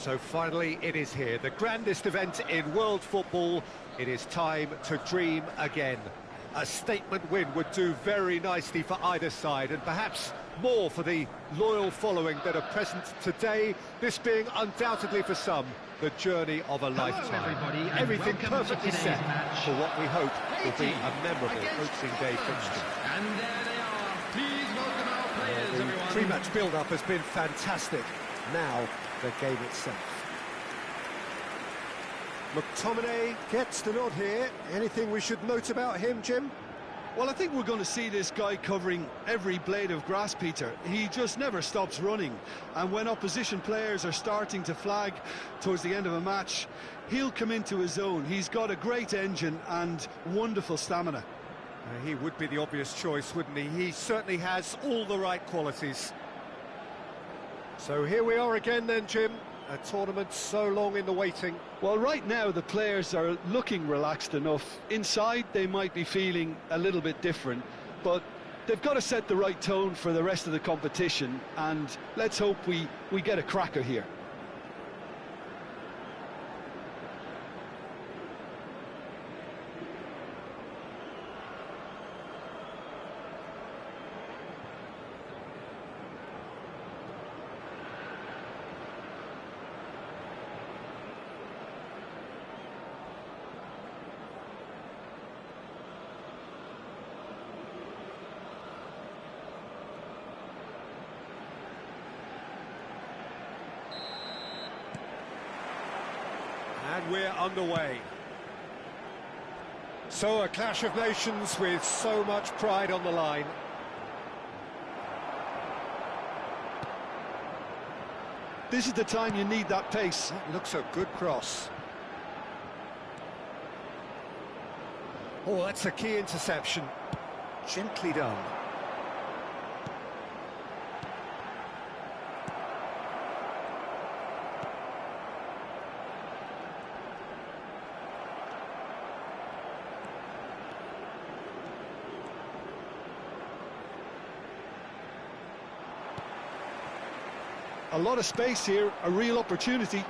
So finally it is here, the grandest event in world football. It is time to dream again. A statement win would do very nicely for either side, and perhaps more for the loyal following that are present today, this being undoubtedly for some the journey of a lifetime. Everything perfectly set for what we hope will be a memorable opening day fixture. And there they are. Please welcome our players, everyone. The pre-match build-up has been fantastic. Now, the game itself. McTominay gets the nod here. Anything we should note about him, Jim? Well, I think we're going to see this guy covering every blade of grass, Peter. He just never stops running. And when opposition players are starting to flag towards the end of a match, he'll come into his own. He's got a great engine and wonderful stamina. He would be the obvious choice, wouldn't he? He certainly has all the right qualities. So here we are again then, Jim. A tournament so long in the waiting. Well, right now the players are looking relaxed enough. Inside they might be feeling a little bit different, but they've got to set the right tone for the rest of the competition, and let's hope we get a cracker here. And we're underway. So a clash of nations with so much pride on the line. This is the time you need that pace. That looks a good cross. Oh, that's a key interception. Gently done. A lot of space here, a real opportunity.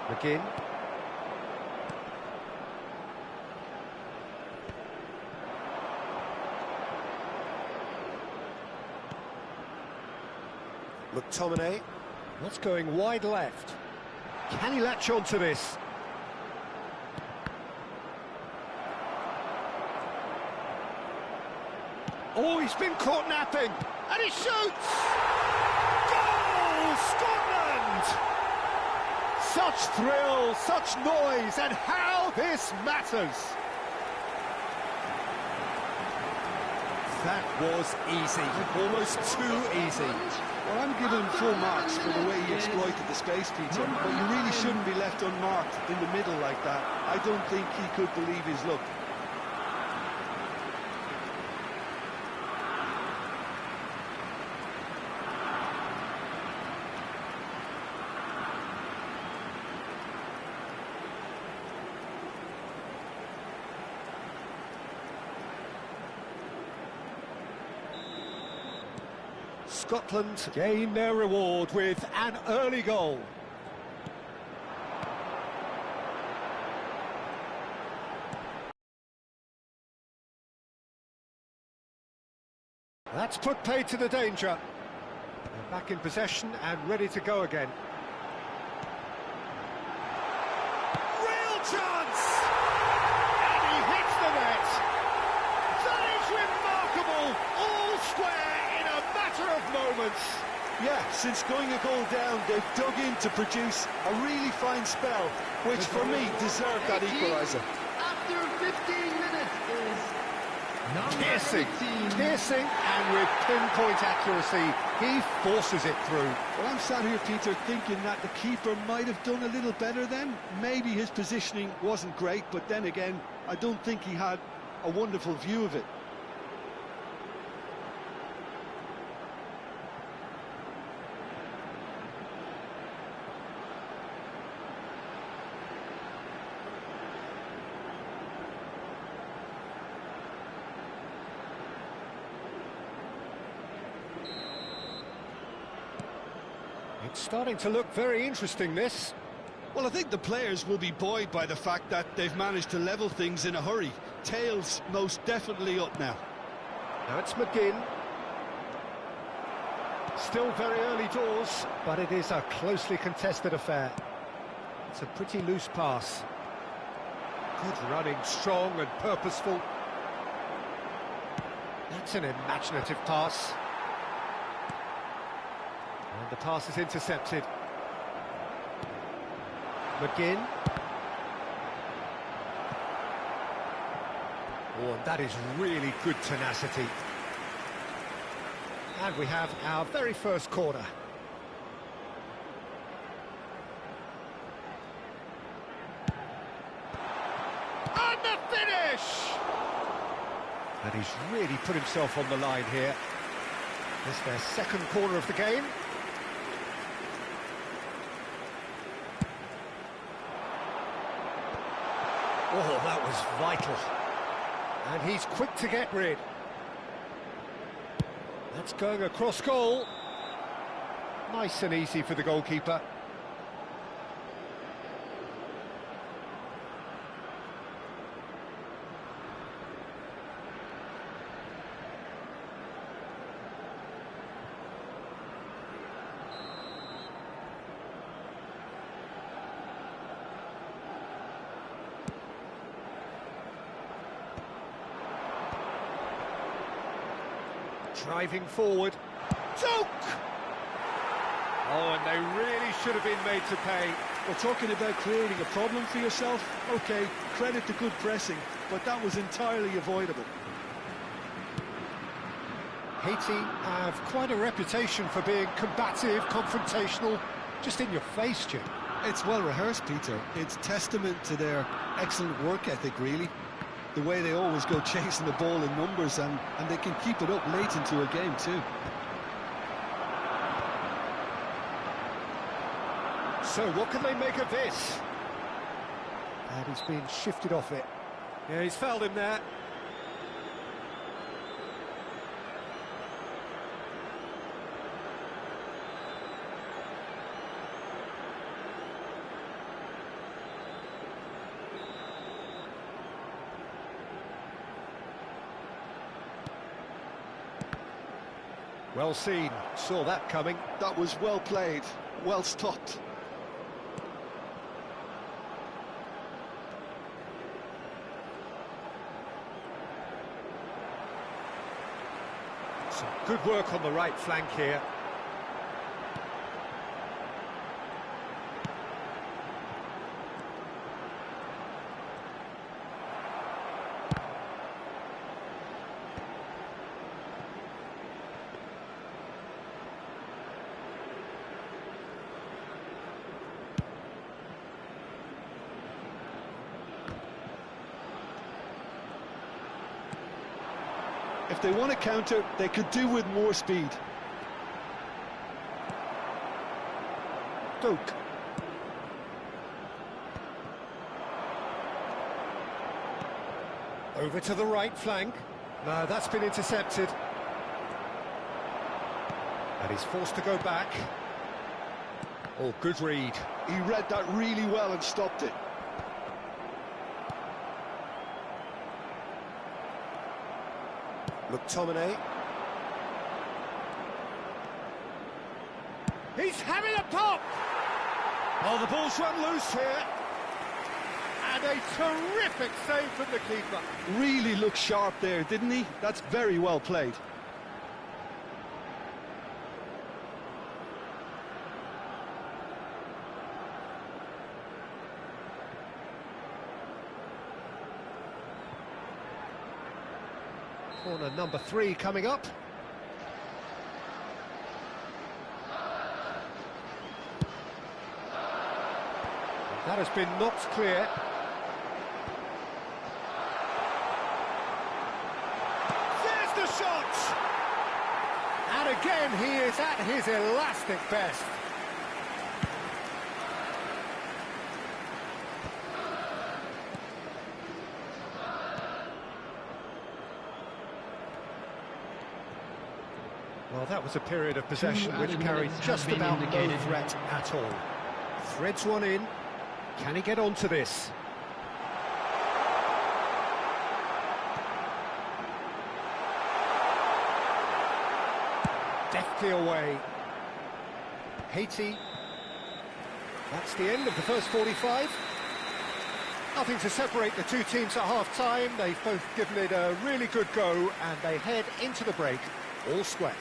McGinn. McTominay. What's going wide left? Can he latch on to this? Oh, he's been caught napping, and he shoots! Goal, Scotland! Such thrill, such noise, and how this matters! That was easy, almost too easy. Well, I'm giving him full marks for the way he exploited the space, Peter, but you really shouldn't be left unmarked in the middle like that. I don't think he could believe his luck. Scotland gain their reward with an early goal. That's put paid to the danger. They're back in possession and ready to go again. Real chance! And he hits the net! That is remarkable! All square in a matter of moments. Yeah, since going a goal down, they've dug in to produce a really fine spell, which for me deserved that equaliser. After 15 minutes is Piercing, and with pinpoint accuracy, he forces it through. Well, I'm sat here, Peter, thinking that the keeper might have done a little better then. Maybe his positioning wasn't great, but then again, I don't think he had a wonderful view of it. It's starting to look very interesting, this. Well, I think the players will be buoyed by the fact that they've managed to level things in a hurry. Tails most definitely up now. Now it's McGinn. Still very early doors, but it is a closely contested affair. It's a pretty loose pass. Good running, strong and purposeful. That's an imaginative pass. And the pass is intercepted. McGinn. Oh, and that is really good tenacity. And we have our very first corner. And the finish! And he's really put himself on the line here. This is their second corner of the game. Oh, that was vital. And he's quick to get rid. That's going across goal. Nice and easy for the goalkeeper. Driving forward. Toke! Oh, and they really should have been made to pay. Well, talking about creating a problem for yourself, OK, credit to good pressing, but that was entirely avoidable. Haiti have quite a reputation for being combative, confrontational, just in your face, Jim. It's well rehearsed, Peter. It's testament to their excellent work ethic, really. The way they always go chasing the ball in numbers, and they can keep it up late into a game too. So what can they make of this? And he's been shifted off it. Yeah, he's fouled him there. Well seen, saw that coming. That was well played, well stopped. Some good work on the right flank here. If they want to counter, they could do with more speed. Duke. Over to the right flank. No, that's been intercepted. And he's forced to go back. Oh, good read. He read that really well and stopped it. McTominay. He's having a pop! Oh, the ball's run loose here. And a terrific save from the keeper. Really looked sharp there, didn't he? That's very well played. Corner number 3 coming up. That has been knocked clear. There's the shot! And again, he is at his elastic best. Well, that was a period of possession which added carried minutes just have been about no indicated. threat at all. Threads one in. Can he get onto this? Deftly away. Haiti. That's the end of the first 45. Nothing to separate the two teams at half-time. They've both given it a really good go, and they head into the break all square.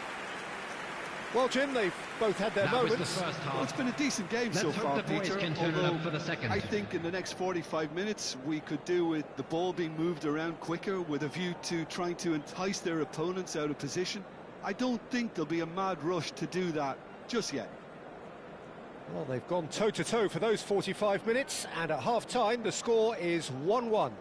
Well, Jim, they've both had their That was moments. the first half. Well, it's been a decent game Let's so hope far, the boys Peter. can turn it up Although for the second. I think in the next 45 minutes we could do with the ball being moved around quicker with a view to trying to entice their opponents out of position. I don't think there'll be a mad rush to do that just yet. Well, they've gone toe-to-toe for those 45 minutes, and at half-time the score is 1-1.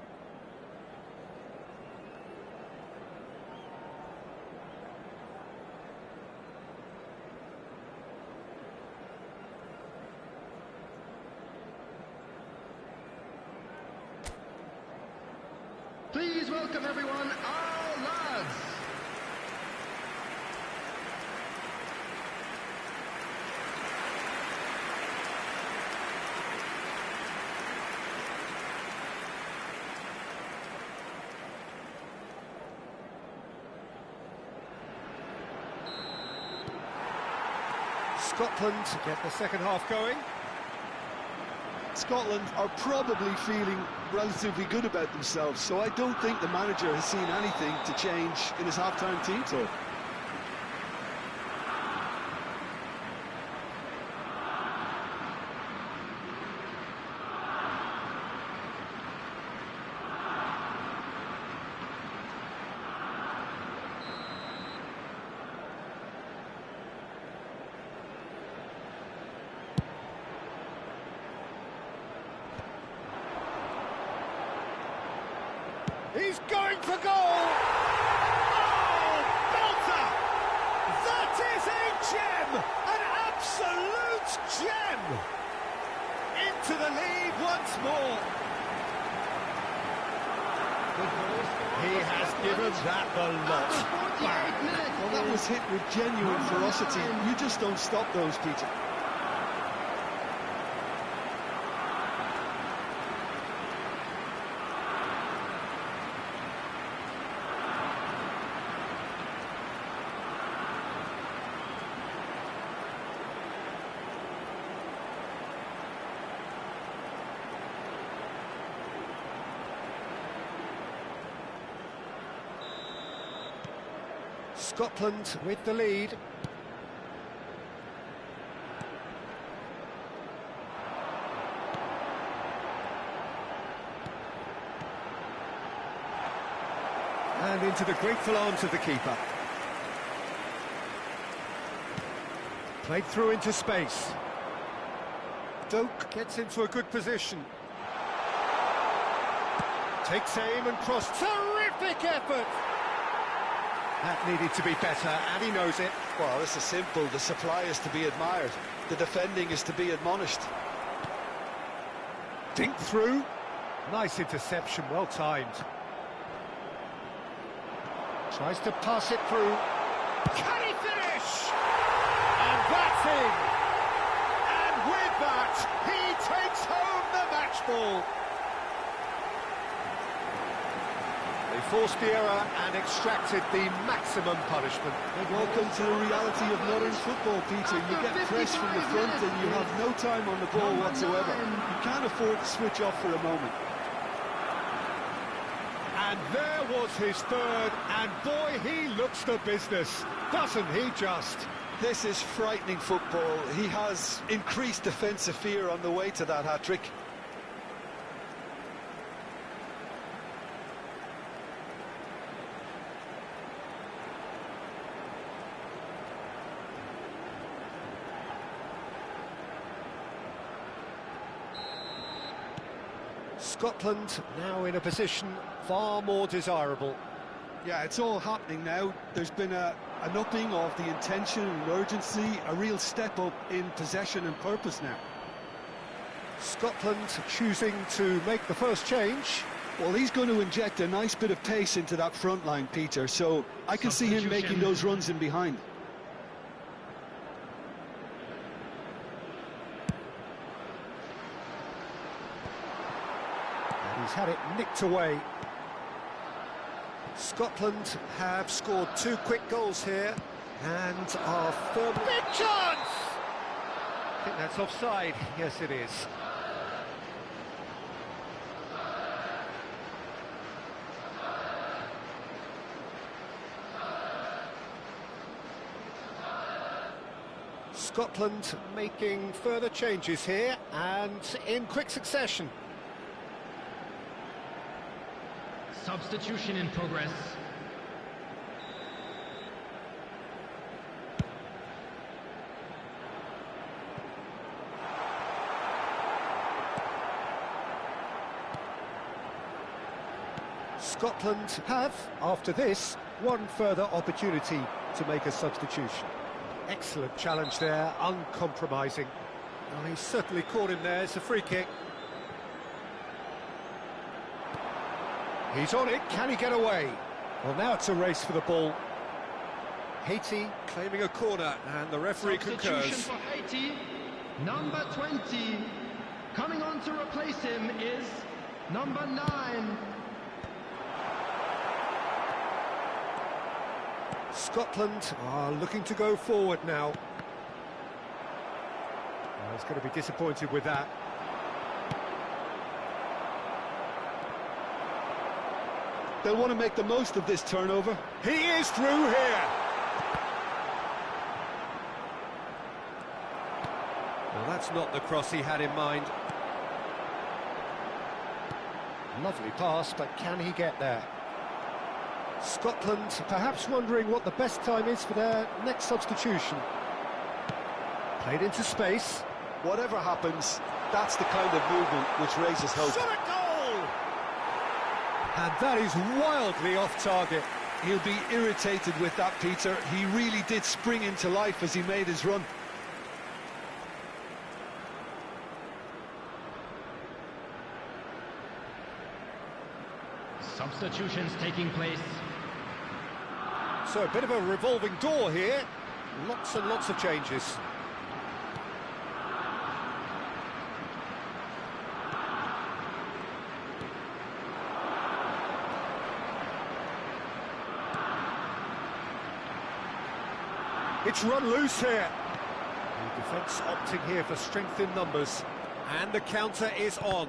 Please welcome everyone, our lads. Scotland to get the second half going. Scotland are probably feeling relatively good about themselves, so I don't think the manager has seen anything to change in his half-time team talk. He's going for goal! Oh, belter! That is a gem! An absolute gem! Into the lead once more. He has given that the lot. Bang. Well, that was hit with genuine ferocity. You just don't stop those, Peter. Scotland with the lead. And into the grateful arms of the keeper. Played through into space. Doak gets into a good position. Takes aim and cross. Terrific effort! That needed to be better, and he knows it. Well, this is simple. The supply is to be admired. The defending is to be admonished. Dink through. Nice interception, well timed. Tries to pass it through. Can he finish? And that's in. And with that, he takes home the match ball. They forced the error and extracted the maximum punishment. Welcome to the reality of modern football, Peter. You get pressed from the front and you have no time on the ball whatsoever. You can't afford to switch off for a moment. And there was his third, and boy, he looks the business, doesn't he just? This is frightening football. He has increased defensive fear on the way to that hat-trick. Scotland now in a position far more desirable. Yeah, it's all happening now. There's been an upping of the intention and urgency, a real step up in possession and purpose now. Scotland choosing to make the first change. Well, he's going to inject a nice bit of pace into that front line, Peter, so I can see him making those runs in behind. He's had it nicked away. Scotland have scored 2 quick goals here and are firmly... Big chance! I think that's offside. Yes, it is. Scotland making further changes here and in quick succession. Substitution in progress. Scotland have, after this, one further opportunity to make a substitution. Excellent challenge there, uncompromising. Well, he's certainly caught him there. It's a free kick. He's on it, can he get away? Well, now it's a race for the ball. Haiti claiming a corner, and the referee Substitution concurs. for Haiti, number 20. Coming on to replace him is number 9. Scotland are looking to go forward now. Well, he's going to be disappointed with that. They'll want to make the most of this turnover. He is through here. Well, that's not the cross he had in mind. Lovely pass, but can he get there? Scotland perhaps wondering what the best time is for their next substitution. Played into space. Whatever happens, that's the kind of movement which raises hope. Shot a goal! And that is wildly off target. He'll be irritated with that, Peter. He really did spring into life as he made his run. Substitutions taking place. So a bit of a revolving door here. Lots and lots of changes. It's run loose here. The defence opting here for strength in numbers. And the counter is on.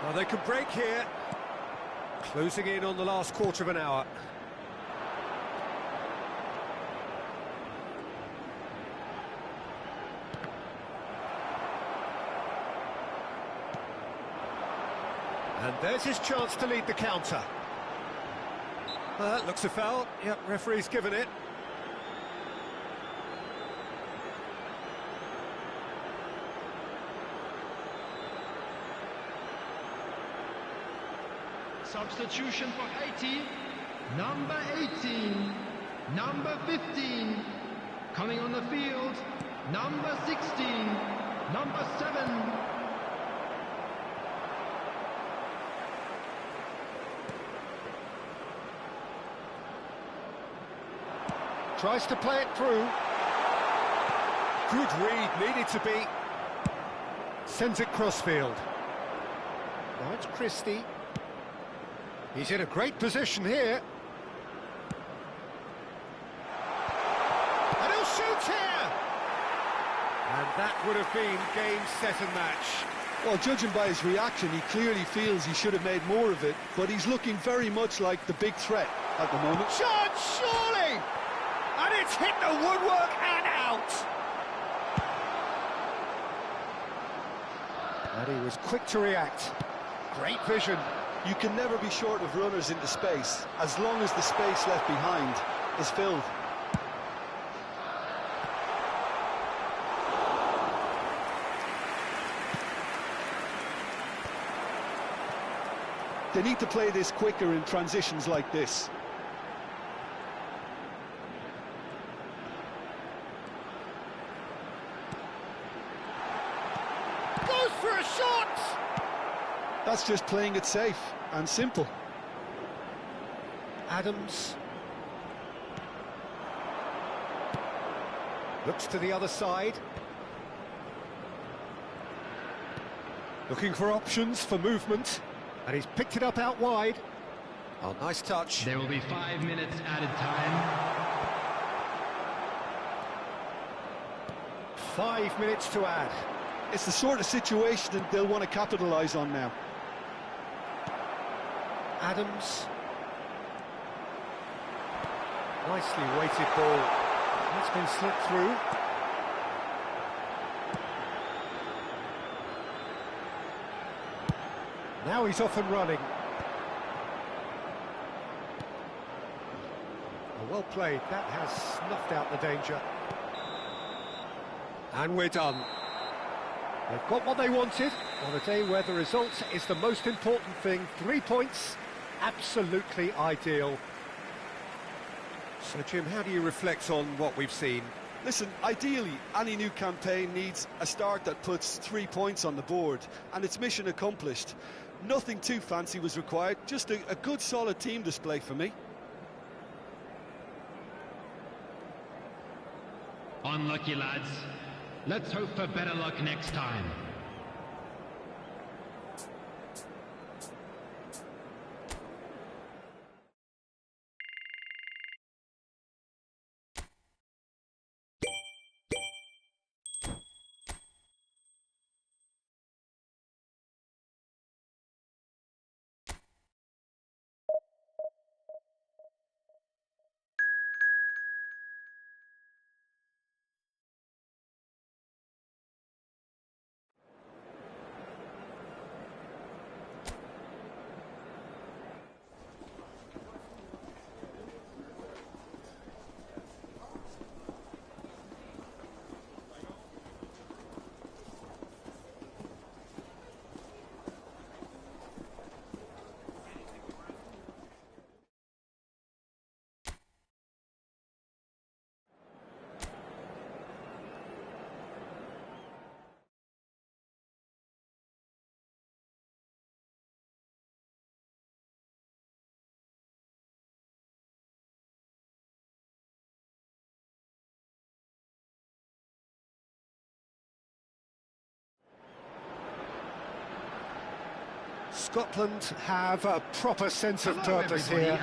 Well, they could break here. Closing in on the last quarter of an hour. And there's his chance to lead the counter. That looks a foul. Yep, referee's given it. Substitution for Haiti, number 18, number 15. Coming on the field, number 16, number 7. Tries to play it through. Good read, needed to be. Sends it crossfield. Now it's Christie. He's in a great position here. And he'll shoot here! And that would have been game, set and match. Well, judging by his reaction, he clearly feels he should have made more of it, but he's looking very much like the big threat at the moment. Shot, surely! And it's hit the woodwork and out! And he was quick to react. Great vision. You can never be short of runners into space, as long as the space left behind is filled. They need to play this quicker in transitions like this. Goes for a shot! That's just playing it safe and simple. Adams. Looks to the other side. Looking for options for movement, and he's picked it up out wide. Oh, nice touch. There will be 5 minutes added time. 5 minutes to add. It's the sort of situation that they'll want to capitalise on now. Adams. Nicely weighted ball. That's been slipped through. Now he's off and running. Oh, well played. That has snuffed out the danger. And we're done. They've got what they wanted on a day where the result is the most important thing. 3 points, absolutely ideal. So, Jim, how do you reflect on what we've seen? Listen, ideally, any new campaign needs a start that puts 3 points on the board, and it's mission accomplished. Nothing too fancy was required, just a good, solid team display for me. Unlucky, lads. Let's hope for better luck next time. Scotland have a proper sense of purpose here,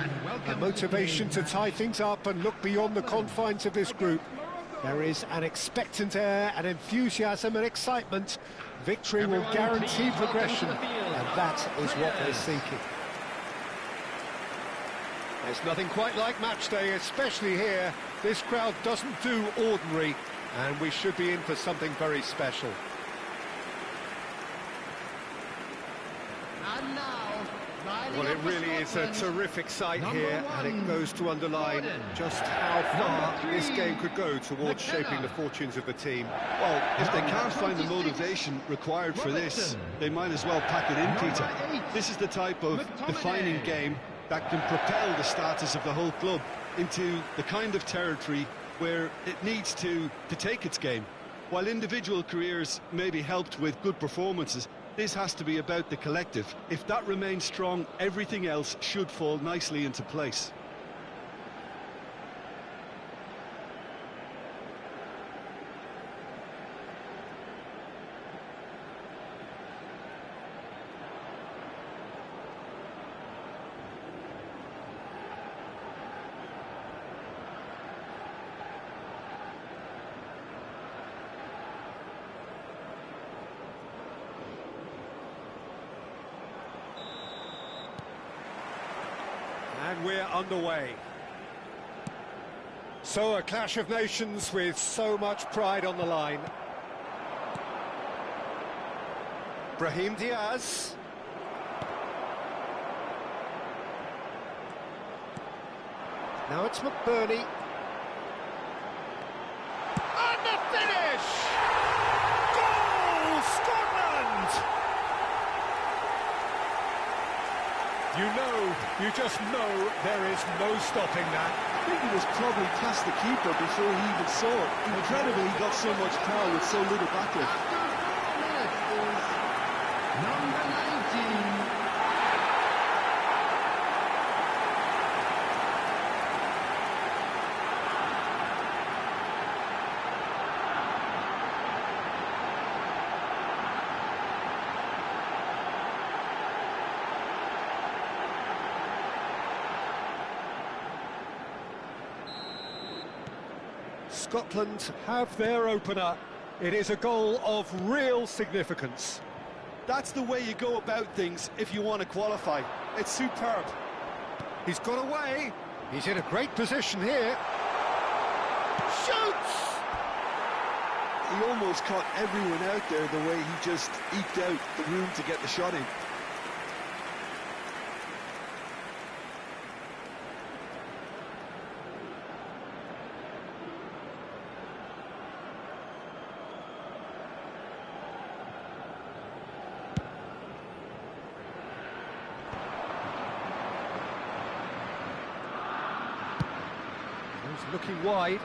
a motivation to tie things up and look beyond the confines of this group. There is an expectant air, an enthusiasm and excitement. Victory will guarantee progression, and that is what they're seeking. There's nothing quite like match day, especially here. This crowd doesn't do ordinary, and we should be in for something very special. Well, it really is a terrific sight here, and it goes to underline just how far this game could go towards shaping the fortunes of the team. Well, if they can't find the motivation required for this, they might as well pack it in, Peter. This is the type of defining game that can propel the status of the whole club into the kind of territory where it needs to take its game. While individual careers may be helped with good performances, this has to be about the collective. If that remains strong, everything else should fall nicely into place. And we're underway. So a clash of nations with so much pride on the line. Brahim Diaz. Now it's McBurney. And the finish! Goal, Scotland! You just know there is no stopping that. I think he was probably past the keeper before he even saw it. Incredible he got so much power with so little backlift. Number 19. Scotland have their opener. It is a goal of real significance. That's the way you go about things if you want to qualify. It's superb. He's got away. He's in a great position here. Shoots! He almost caught everyone out there the way he just eked out the room to get the shot in. He's looking wide.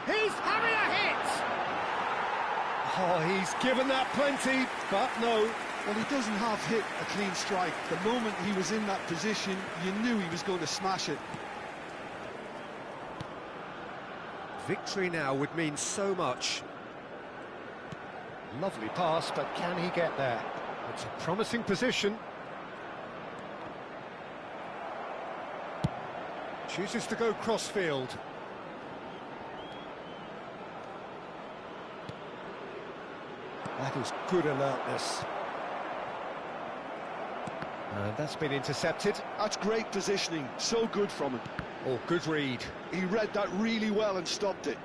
He's having a hit! Oh, he's given that plenty, but no. Well, he doesn't half hit a clean strike. The moment he was in that position, you knew he was going to smash it. Victory now would mean so much. Lovely pass, but can he get there? It's a promising position. Chooses to go cross-field. That is good alertness. And that's been intercepted. That's great positioning, so good from him. Oh, good read. He read that really well and stopped it.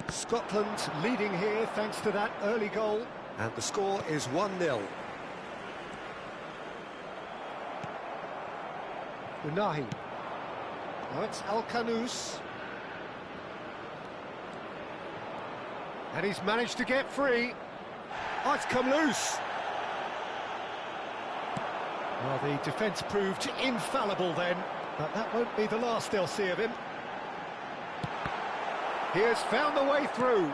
Scotland leading here thanks to that early goal. And the score is 1-0. Unahi. Now it's Al-Khanous. And he's managed to get free. Oh, it's come loose. Well, the defence proved infallible then, but that won't be the last they'll see of him. He has found the way through.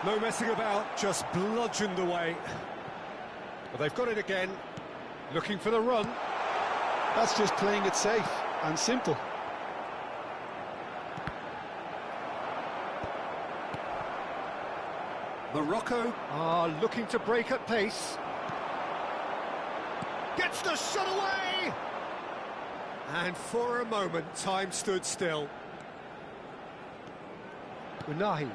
No messing about, just bludgeoned away. Well, they've got it again, looking for the run. That's just playing it safe and simple. Morocco are looking to break at pace. Gets the shot away! And for a moment, time stood still. Unahi.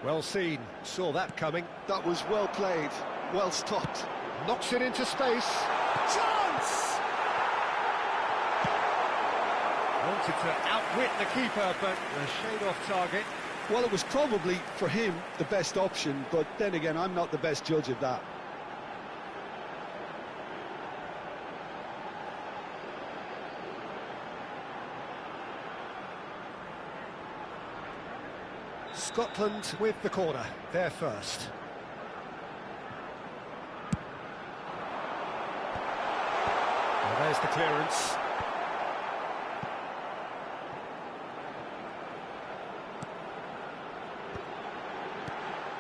Well seen, saw that coming. That was well played, well stopped. Knocks it into space. Chance! Wanted to outwit the keeper, but a shade off target. Well, it was probably, for him, the best option, but then again, I'm not the best judge of that. Scotland with the corner, they're first. Well, there's the clearance.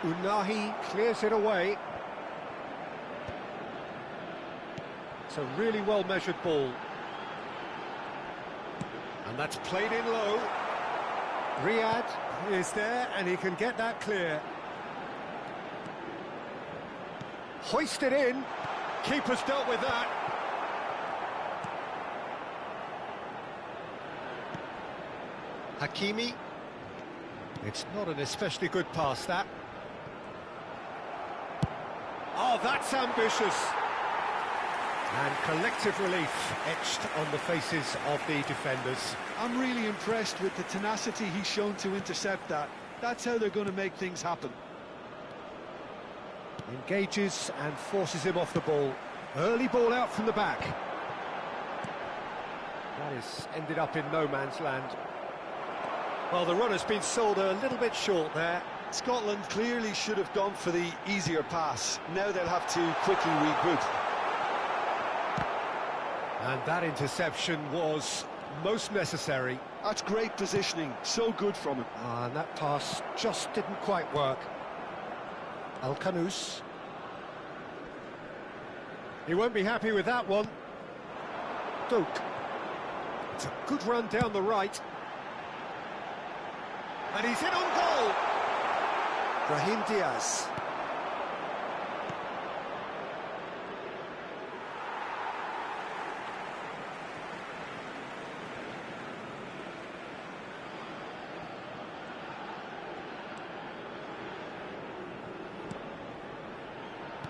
Unahi clears it away. It's a really well-measured ball. And that's played in low. Riyad is there, and he can get that clear. Hoisted in. Keeper's dealt with that. Hakimi. It's not an especially good pass, that. Oh, that's ambitious. And collective relief etched on the faces of the defenders. I'm really impressed with the tenacity he's shown to intercept that. That's how they're going to make things happen. Engages and forces him off the ball. Early ball out from the back. That has ended up in no man's land. Well, the run has been sold a little bit short there. Scotland clearly should have gone for the easier pass. Now they'll have to quickly regroup. And that interception was most necessary. That's great positioning, so good from him. And that pass just didn't quite work. Al-Khanous. He won't be happy with that one. Doak. It's a good run down the right. And he's in on goal. Brahim Diaz.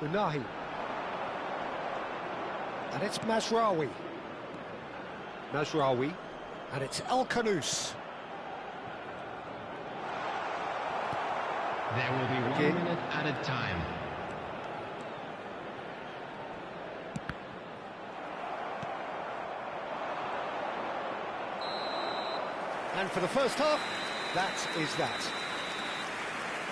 Unahi. And it's Mazraoui. Mazraoui. And it's El Khanous. There will be 1 minute added time. And for the first half, that is that.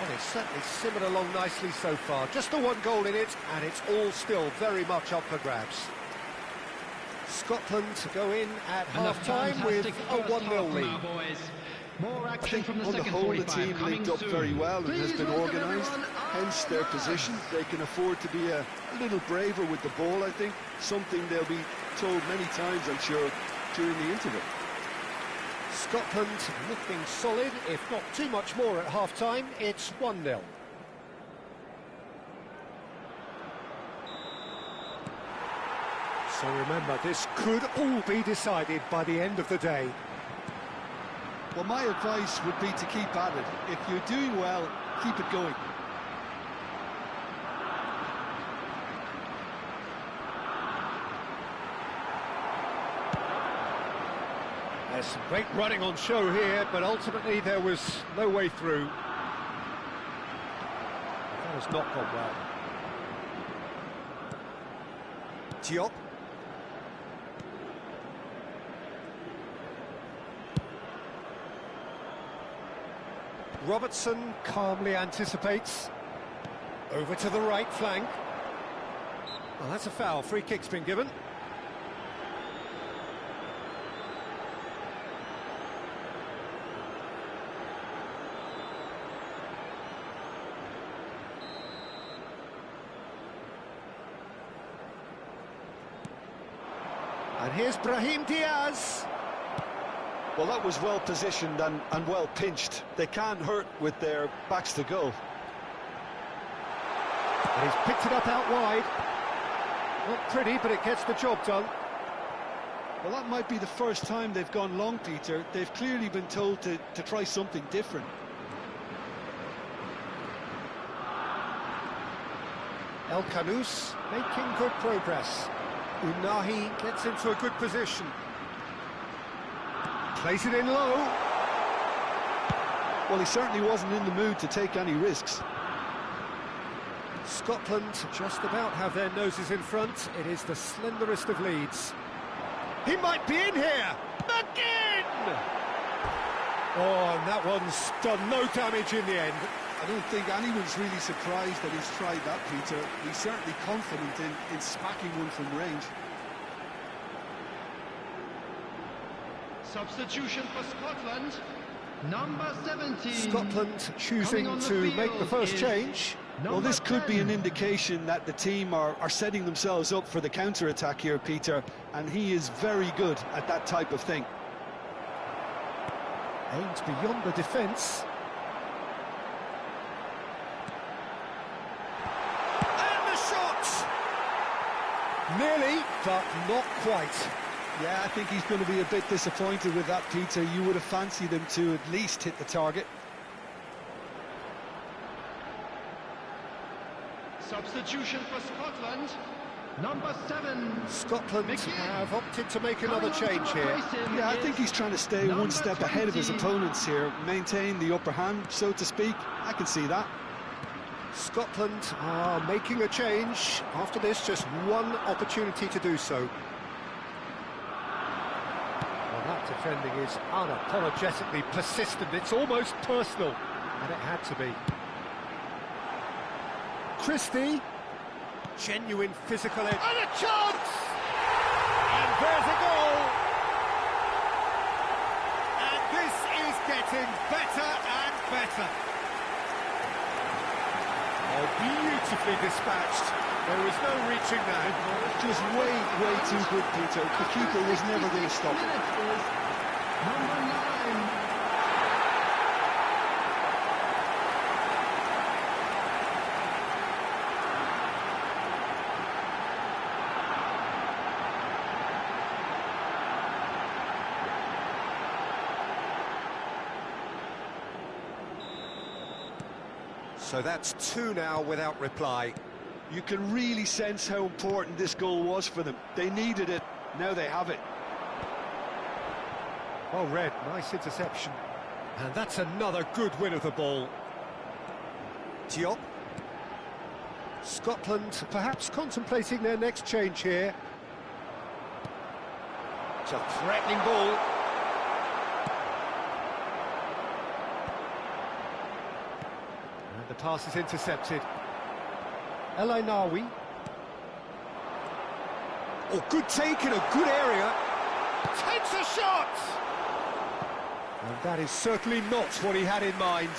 Well, it's certainly simmered along nicely so far. Just the one goal in it, and it's all still very much up for grabs. Scotland go in at half-time with a 1-0 lead. More action from the On the second whole, the 45 team coming linked up soon. very well and has Please been welcome organised, everyone. hence their position. They can afford to be a little braver with the ball, I think. Something they'll be told many times, I'm sure, during the interval. Scotland looking solid, if not too much more at half-time. It's 1-0. So remember, this could all be decided by the end of the day. Well, my advice would be to keep at it. If you're doing well, keep it going. There's some great running on show here, but ultimately there was no way through. That has not gone well. Diop. Robertson calmly anticipates. Over to the right flank. Well, that's a foul. Free kick's been given. And here's Brahim Diaz. Well, that was well positioned and well pinched. They can't hurt with their backs to goal. And he's picked it up out wide. Not pretty, but it gets the job done. Well, that might be the first time they've gone long, Peter. They've clearly been told to try something different. El Khanous making good progress. Unahi gets into a good position. Plays it in low. Well, he certainly wasn't in the mood to take any risks. Scotland just about have their noses in front. It is the slenderest of leads. He might be in here! McGinn! Oh, and that one's done no damage in the end. I don't think anyone's really surprised that he's tried that, Peter. He's certainly confident in smacking one from range. Substitution for Scotland, number 17. Scotland choosing to make the first change. Well, this could be an indication that the team are setting themselves up for the counter-attack here, Peter, and he is very good at that type of thing. Aims beyond the defence. And the shot! Nearly, but not quite. Yeah, I think he's going to be a bit disappointed with that, Peter. You would have fancied him to at least hit the target. Substitution for Scotland, number 7. Scotland McGinn. have opted to make another change here. Yeah, I think he's trying to stay one step ahead of his opponents here, maintain the upper hand, so to speak. I can see that. Scotland are making a change. After this, just one opportunity to do so. Well, that defending is unapologetically persistent. It's almost personal, and it had to be. Christie, genuine physical edge, and a chance! And there's a goal! And this is getting better and better. Oh, beautifully dispatched. There was no reaching that. Just way, way too good, Peter. The keeper was never going to stop it. Number 9. So that's two now without reply. You can really sense how important this goal was for them. They needed it, now they have it. Well read, nice interception. And that's another good win of the ball. Diop. Scotland perhaps contemplating their next change here. It's a threatening ball. And the pass is intercepted. El Ainawi. Oh, good take in a good area. Takes a shot! And that is certainly not what he had in mind.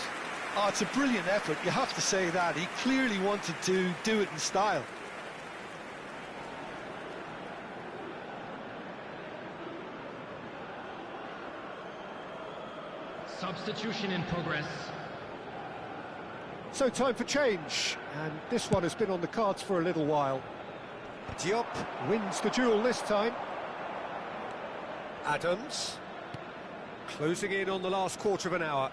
Oh, it's a brilliant effort, you have to say that. He clearly wanted to do it in style. Substitution in progress. So time for change, and this one has been on the cards for a little while. Diop wins the duel this time. Adams, closing in on the last quarter of an hour.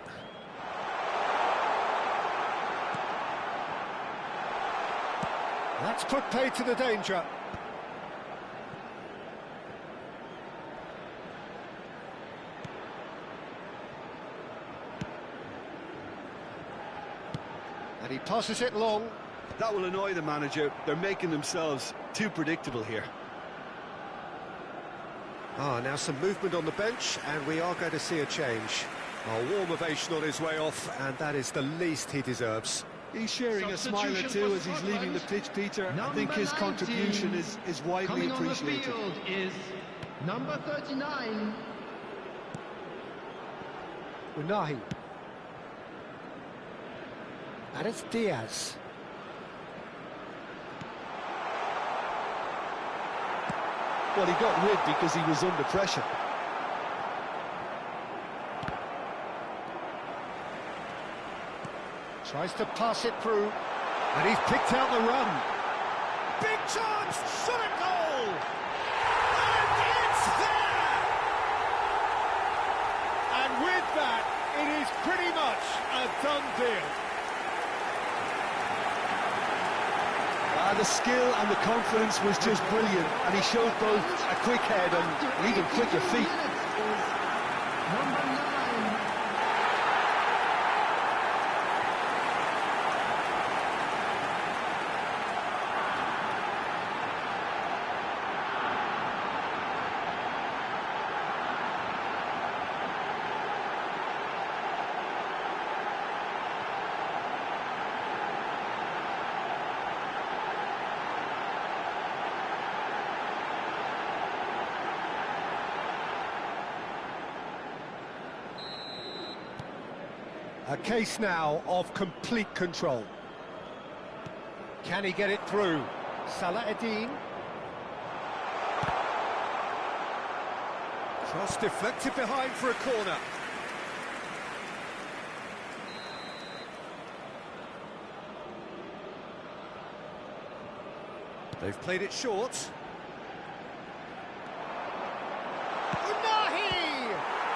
That's put paid to the danger. And he passes it long. That will annoy the manager. They're making themselves too predictable here. Now some movement on the bench, and we are going to see a change. A warm ovation on his way off, and that is the least he deserves. He's sharing a smile or two as he's leaving the pitch, Peter. I think his contribution is widely appreciated. Coming on the field is number 39. Unahi. And it's Diaz. Well, he got rid because he was under pressure. Tries to pass it through, and he's picked out the run. Big chance, shot at goal! And it's there! And with that, it is pretty much a done deal. The skill and the confidence was just brilliant, and he showed both a quick head and even quicker feet. Number 9. A case now of complete control. Can he get it through? Salah Eddin. Cross deflected behind for a corner. They've played it short. Unahi!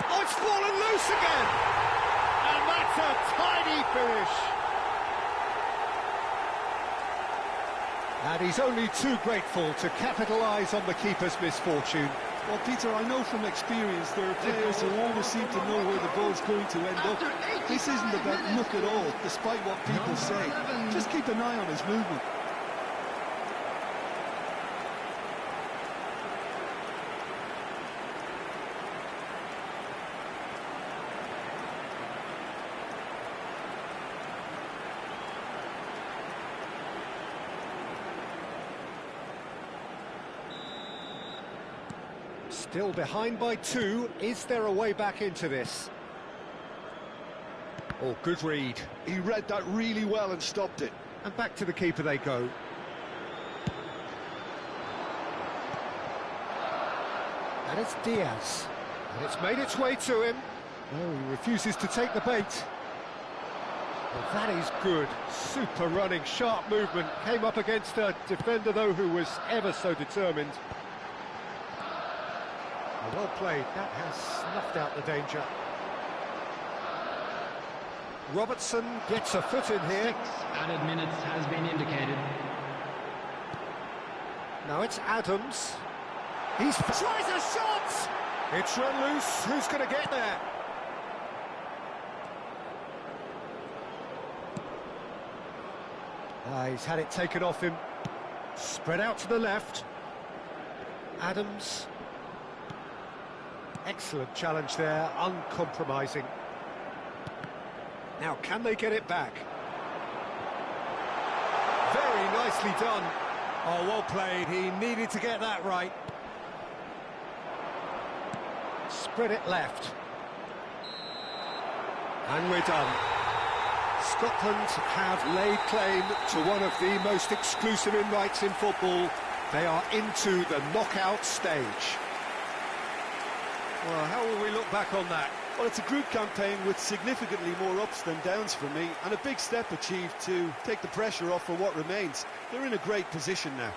Oh, it's fallen loose again! And that's a tiny finish. And he's only too grateful to capitalise on the keeper's misfortune. Well, Peter, I know from experience there are players who always seem to know where the ball's going to end up. This isn't about luck at all, despite what people say. Just keep an eye on his movement. Still behind by 2. Is there a way back into this? Oh, good read. He read that really well and stopped it. And back to the keeper they go. And it's Diaz. And it's made its way to him. Oh, he refuses to take the bait. Well, that is good. Super running, sharp movement. Came up against a defender, though, who was ever so determined. Well played, that has snuffed out the danger. Robertson gets a foot in here. 6 added minutes has been indicated. Now it's Adams. He's tries a shot! It's run loose. Who's going to get there? He's had it taken off him. Spread out to the left. Adams. Excellent challenge there, uncompromising. Now, can they get it back? Very nicely done. Oh, well played. He needed to get that right. Spread it left. And we're done. Scotland have laid claim to one of the most exclusive invites in football. They are into the knockout stage. Well, how will we look back on that? Well, it's a group campaign with significantly more ups than downs for me, and a big step achieved to take the pressure off for what remains. They're in a great position now.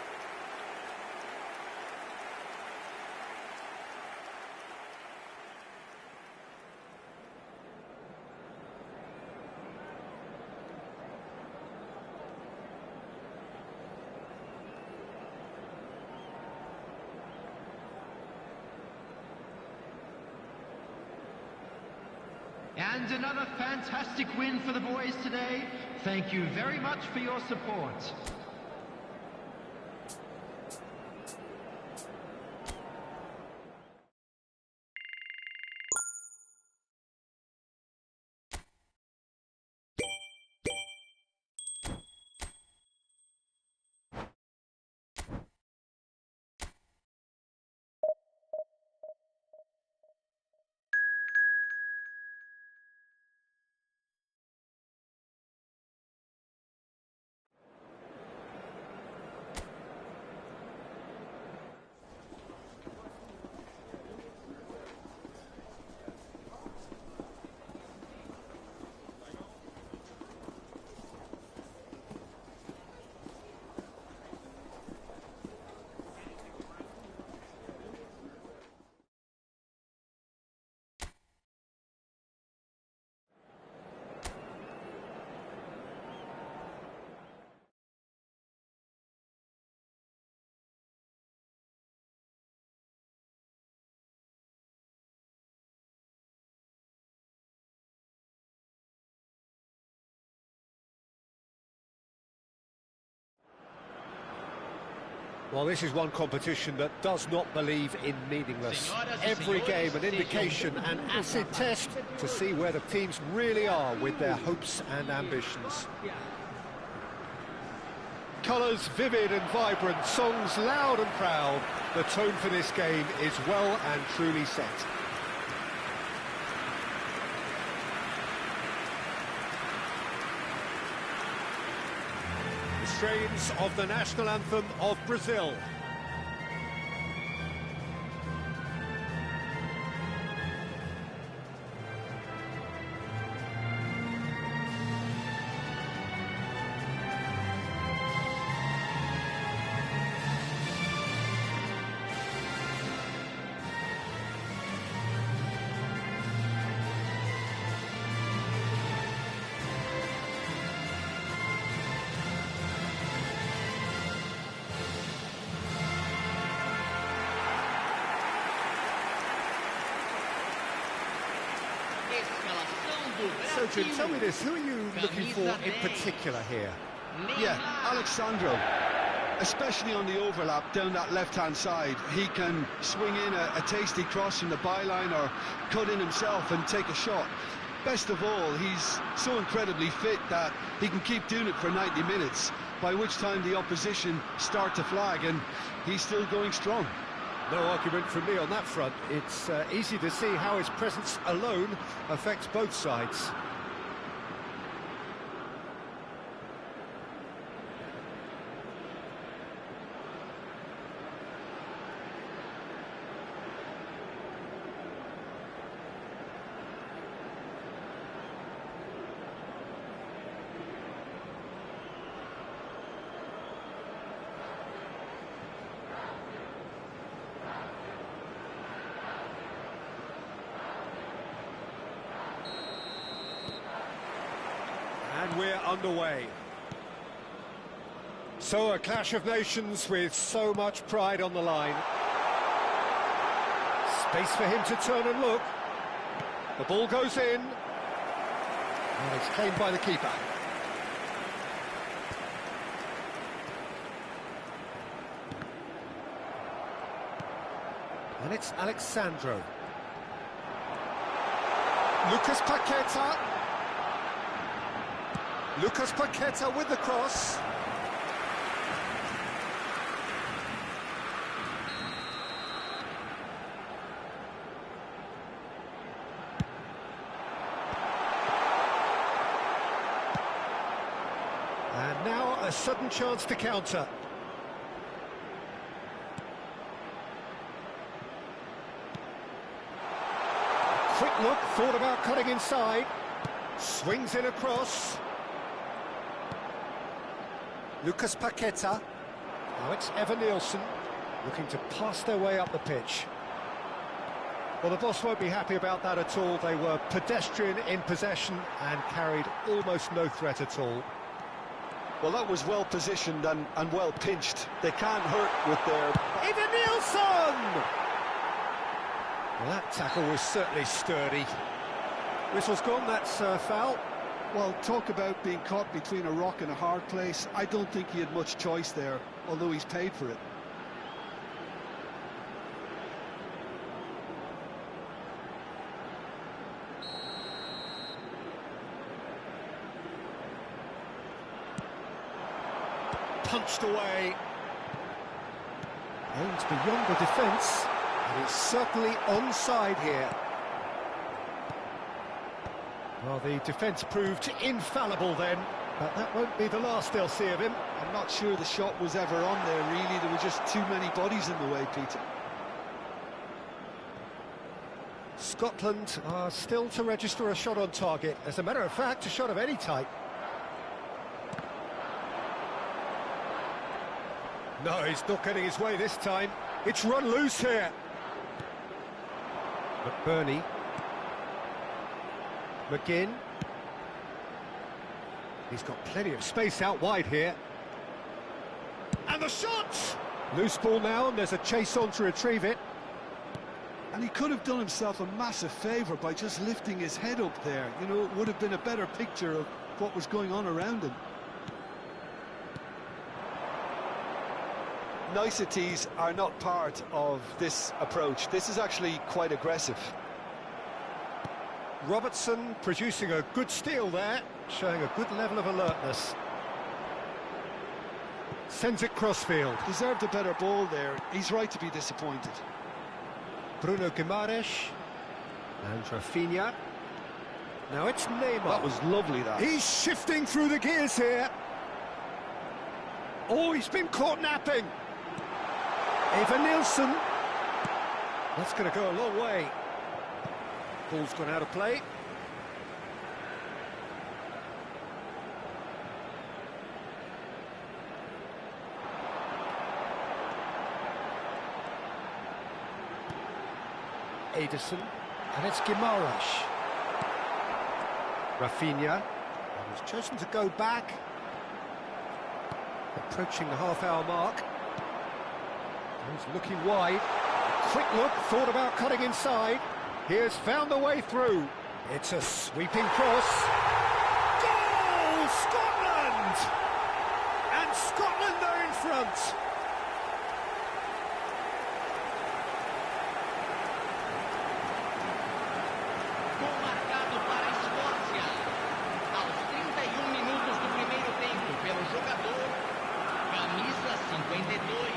And another fantastic win for the boys today. Thank you very much for your support. Well, this is one competition that does not believe in meaningless. Every game an indication, an acid test to see where the teams really are with their hopes and ambitions. Colours vivid and vibrant, songs loud and proud. The tone for this game is well and truly set. Strains of the national anthem of Brazil. So, Jim, tell me this, who are you looking for in particular here? Yeah, Alexandro, especially on the overlap down that left-hand side. He can swing in a tasty cross from the byline or cut in himself and take a shot. Best of all, he's so incredibly fit that he can keep doing it for 90 minutes, by which time the opposition start to flag, and he's still going strong. No argument from me on that front. It's easy to see how his presence alone affects both sides. And we're underway. So a clash of nations with so much pride on the line. Space for him to turn and look. The ball goes in. And it's claimed by the keeper. And it's Alexandro. Lucas Paqueta. Lucas Paqueta with the cross. And now a sudden chance to counter. Quick look, thought about cutting inside. Swings in across. Lucas Paqueta. Now it's Evan Nielsen looking to pass their way up the pitch. Well, the boss won't be happy about that at all. They were pedestrian in possession and carried almost no threat at all. Well, that was well positioned and well pinched. They can't hurt with their... Evan Nielsen! Well, that tackle was certainly sturdy. Whistle's gone, that's foul. Well, talk about being caught between a rock and a hard place. I don't think he had much choice there, although he's paid for it. Punched away. Aims beyond the defence, and it's certainly onside here. Well, the defence proved infallible then, but that won't be the last they'll see of him. I'm not sure the shot was ever on there, really. There were just too many bodies in the way, Peter. Scotland are still to register a shot on target. As a matter of fact, a shot of any type. No, he's not getting his way this time. It's run loose here. McBurney. McGinn. He's got plenty of space out wide here. And the shot! Loose ball now, and there's a chase on to retrieve it. And he could have done himself a massive favour by just lifting his head up there. You know, it would have been a better picture of what was going on around him. Niceties are not part of this approach. This is actually quite aggressive. Robertson producing a good steal there, showing a good level of alertness. Sends it crossfield. Deserved a better ball there. He's right to be disappointed. Bruno Guimaraes and Rafinha. Now it's Neymar. That was lovely, that. He's shifting through the gears here. Oh, he's been caught napping. Evan Nielsen. That's going to go a long way. Ball's gone out of play. Ederson, and it's Guimaraes. Rafinha has chosen to go back. Approaching the half-hour mark. He's looking wide. Quick look, thought about cutting inside. He has found a way through. It's a sweeping cross. Goal! Scotland! And Scotland are in front. Gol marcado para a Escócia. Aos 31 minutos do primeiro tempo pelo jogador, camisa 52.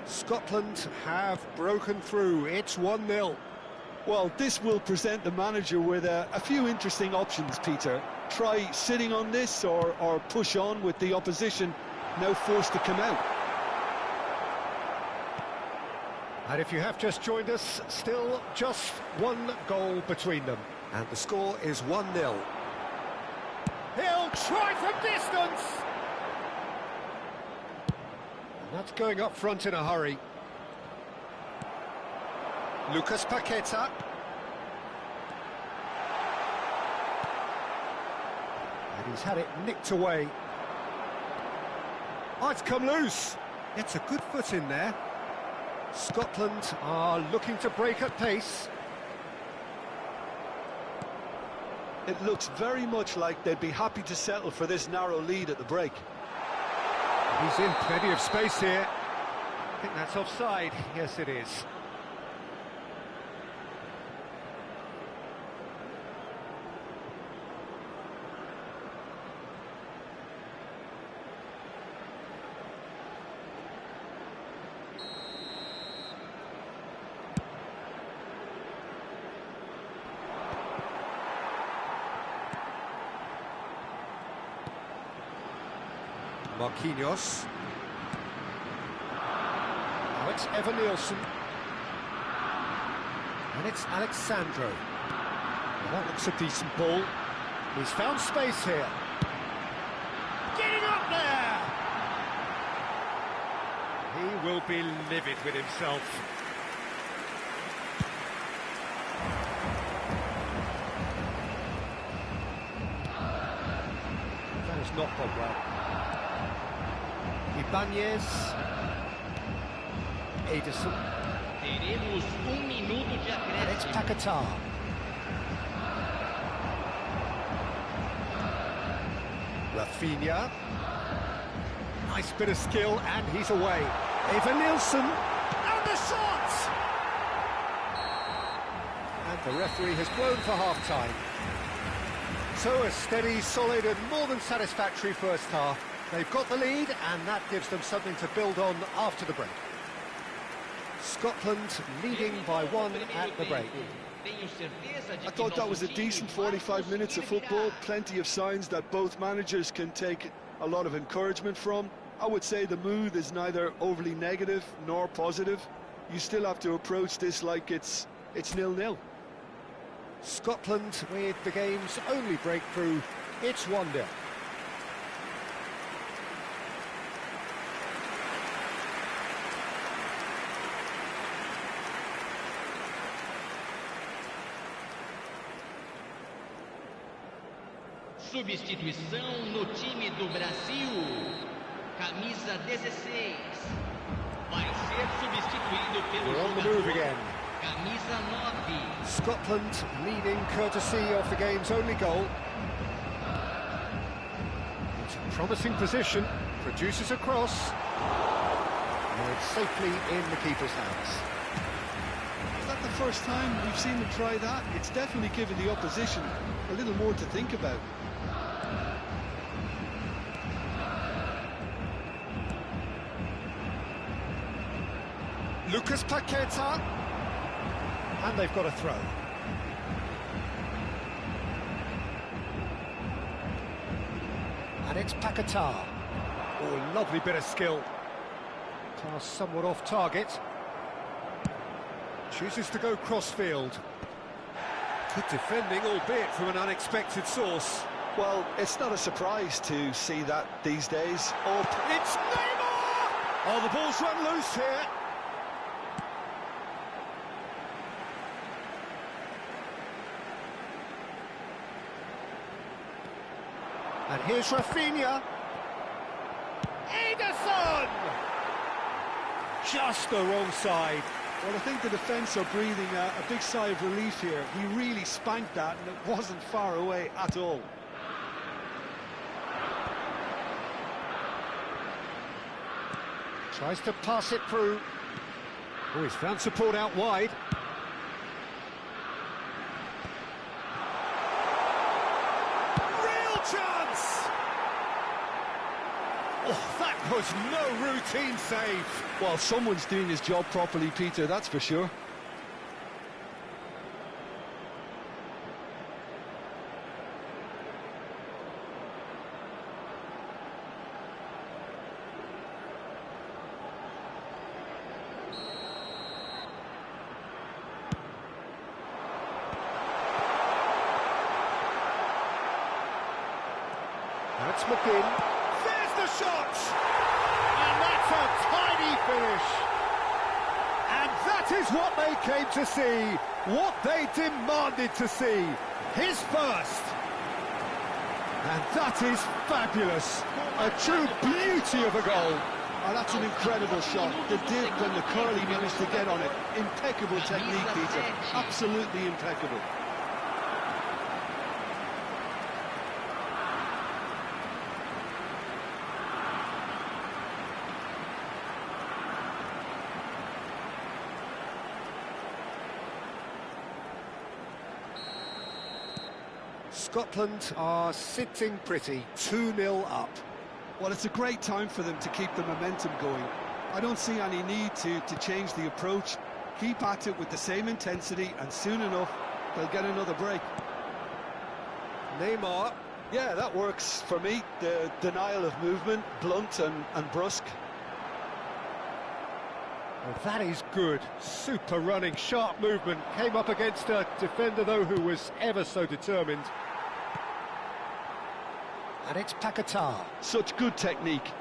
Scotland have broken through. It's 1-0. Well, this will present the manager with a few interesting options, Peter. Try sitting on this or push on with the opposition now forced to come out. And if you have just joined us, still just one goal between them. And the score is 1-0. He'll try from distance! And that's going up front in a hurry. Lucas Paqueta. And he's had it nicked away. Oh, it's come loose. It's a good foot in there. Scotland are looking to break at pace. It looks very much like they'd be happy to settle for this narrow lead at the break. He's in plenty of space here. I think that's offside. Yes, it is. Marquinhos. Now it's Evan Nielsen. And it's Alexandro. Well, that looks a decent ball. He's found space here. Getting up there! He will be livid with himself. That has not gone well. Ibanez. Ederson. Teremos minuto de And it's acréscimo. Paqueta. Rafinha. Nice bit of skill, and he's away. Evan Nielsen. And the shot! And the referee has blown for half-time. So a steady, solid and more than satisfactory first half. They've got the lead, and that gives them something to build on after the break. Scotland leading by 1 at the break. I thought that was a decent 45 minutes of football. Plenty of signs that both managers can take a lot of encouragement from. I would say the mood is neither overly negative nor positive. You still have to approach this like it's 0-0. Scotland with the game's only breakthrough. It's 1-0. Substituição no time do Brasil. Camisa 16. Vai ser substituído pelo We're on the move jogador. again. Camisa 9. Scotland leading courtesy of the game's only goal. It's a promising position, produces a cross. And it's safely in the keeper's hands. Is that the first time we've seen them try that? It's definitely given the opposition a little more to think about. Lucas Paqueta. And they've got a throw. And it's Paqueta. Oh, lovely bit of skill. Pass somewhat off target. Chooses to go crossfield. Good defending, albeit from an unexpected source. Well, it's not a surprise to see that these days. Oh, It's Neymar! Oh, the ball's run loose here. And here's Rafinha. Ederson! Just the wrong side. well, I think the defence are breathing a big sigh of relief here. He really spanked that, and it wasn't far away at all. Tries to pass it through. Oh, he's found support out wide. Real chance! Oh, that was no routine save. Well, someone's doing his job properly, Peter, that's for sure. McGinn. There's the shot! And that's a tiny finish. And that is what they came to see, what they demanded to see. His first. And that is fabulous. A true beauty of a goal. Oh, that's an incredible shot. The dip and the curl he managed to get on it. Impeccable technique, Peter. Absolutely impeccable. Scotland are sitting pretty, 2-0 up. Well, it's a great time for them to keep the momentum going. I don't see any need to change the approach. Keep at it with the same intensity, and soon enough, they'll get another break. Neymar. Yeah, that works for me. The denial of movement, blunt and brusque. Well, that is good. Super running, sharp movement. Came up against a defender, though, who was ever so determined. And it's Paquetá. Such good technique.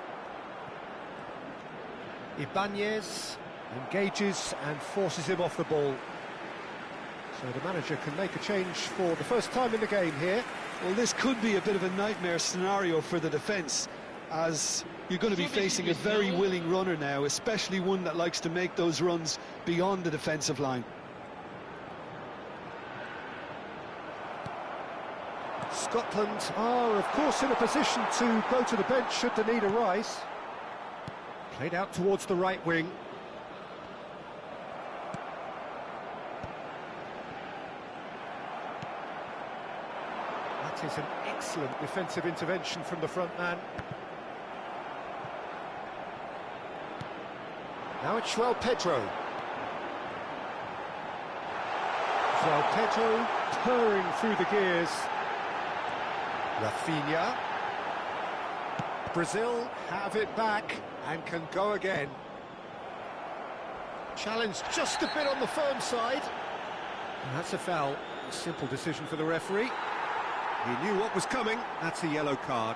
Ibanez engages and forces him off the ball. So the manager can make a change for the first time in the game here. Well, this could be a bit of a nightmare scenario for the defence, as you're going to be facing a very willing runner now, especially one that likes to make those runs beyond the defensive line. Scotland are, of course, in a position to go to the bench should the need arise. Played out towards the right wing. That is an excellent defensive intervention from the front man. Now it's João Pedro. João Pedro purring through the gears. Rafinha. Brazil have it back and can go again. Challenge just a bit on the firm side. And that's a foul. A simple decision for the referee. He knew what was coming. That's a yellow card.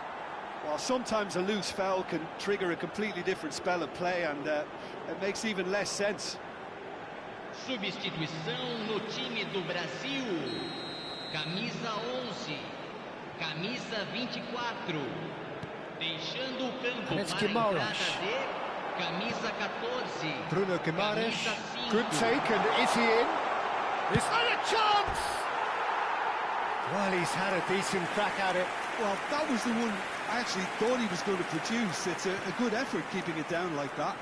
Well, sometimes a loose foul can trigger a completely different spell of play, and it makes even less sense. Substituição no time do Brasil. Camisa 11. Camisa 24. Deixando o campo para a entrada de camisa 14. Bruno Guimaraes. Good take, and is he in? Is that a chance? Well, he's had a decent crack at it. Well, that was the one I actually thought he was going to produce. It's a good effort keeping it down like that.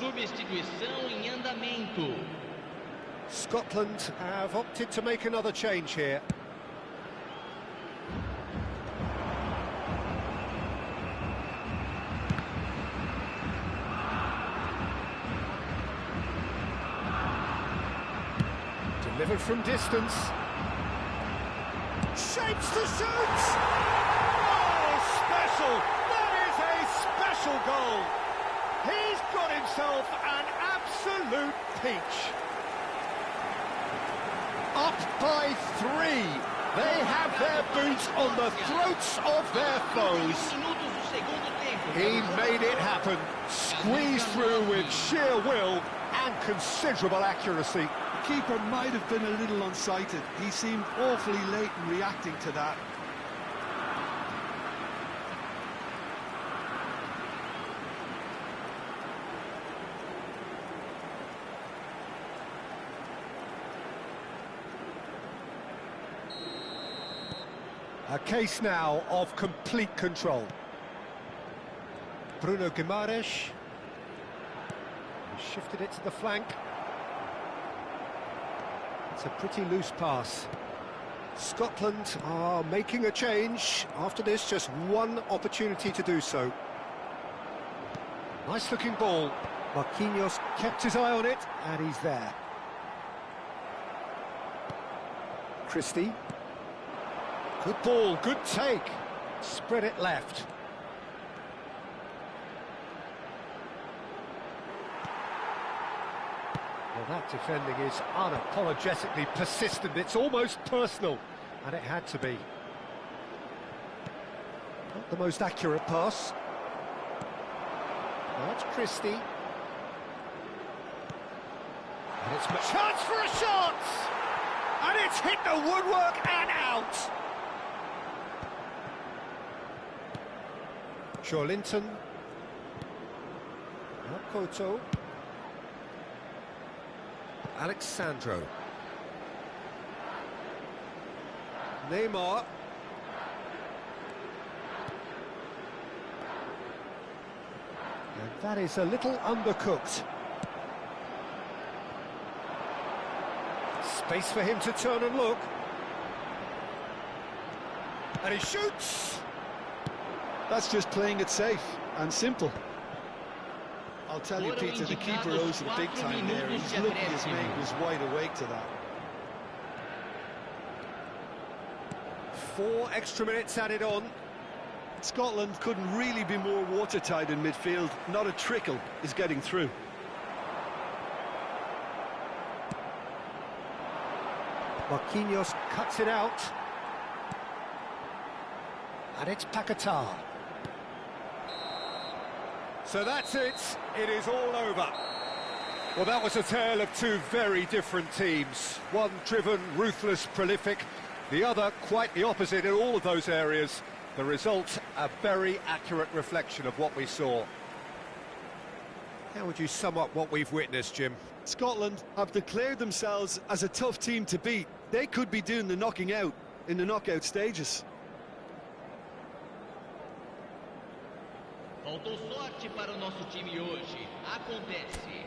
Substituição em andamento. Scotland have opted to make another change here. Delivered from distance. Shapes to shoot! Oh, special! That is a special goal! He's got himself an absolute peach. Up by 3. They have their boots on the throats of their foes. He made it happen. Squeezed through with sheer will and considerable accuracy. The keeper might have been a little unsighted. He seemed awfully late in reacting to that. A case now of complete control. Bruno Guimaraes. He shifted it to the flank. It's a pretty loose pass. Scotland are making a change. After this, just one opportunity to do so. Nice looking ball. Marquinhos kept his eye on it, and he's there. Christie. Good ball, good take. Spread it left. Well, that defending is unapologetically persistent. It's almost personal, and it had to be. Not the most accurate pass. That's Christie. And it's a chance for a shot! And it's hit the woodwork and out! Joelinton. Koto. Alexandro. Neymar. And that is a little undercooked. Space for him to turn and look. And he shoots! That's just playing it safe and simple. I'll tell you, Peter, the keeper owes him big time there. He's lucky his mate was wide awake to that. 4 extra minutes added on. Scotland couldn't really be more watertight in midfield. Not a trickle is getting through. Marquinhos cuts it out. And it's Paquetá. So that's it. It is all over. Well, that was a tale of two very different teams. One driven, ruthless, prolific. The other quite the opposite in all of those areas. The result, a very accurate reflection of what we saw. How would you sum up what we've witnessed, Jim? Scotland have declared themselves as a tough team to beat. They could be doing the knocking out in the knockout stages. Faltou sorte para o nosso time hoje. Acontece.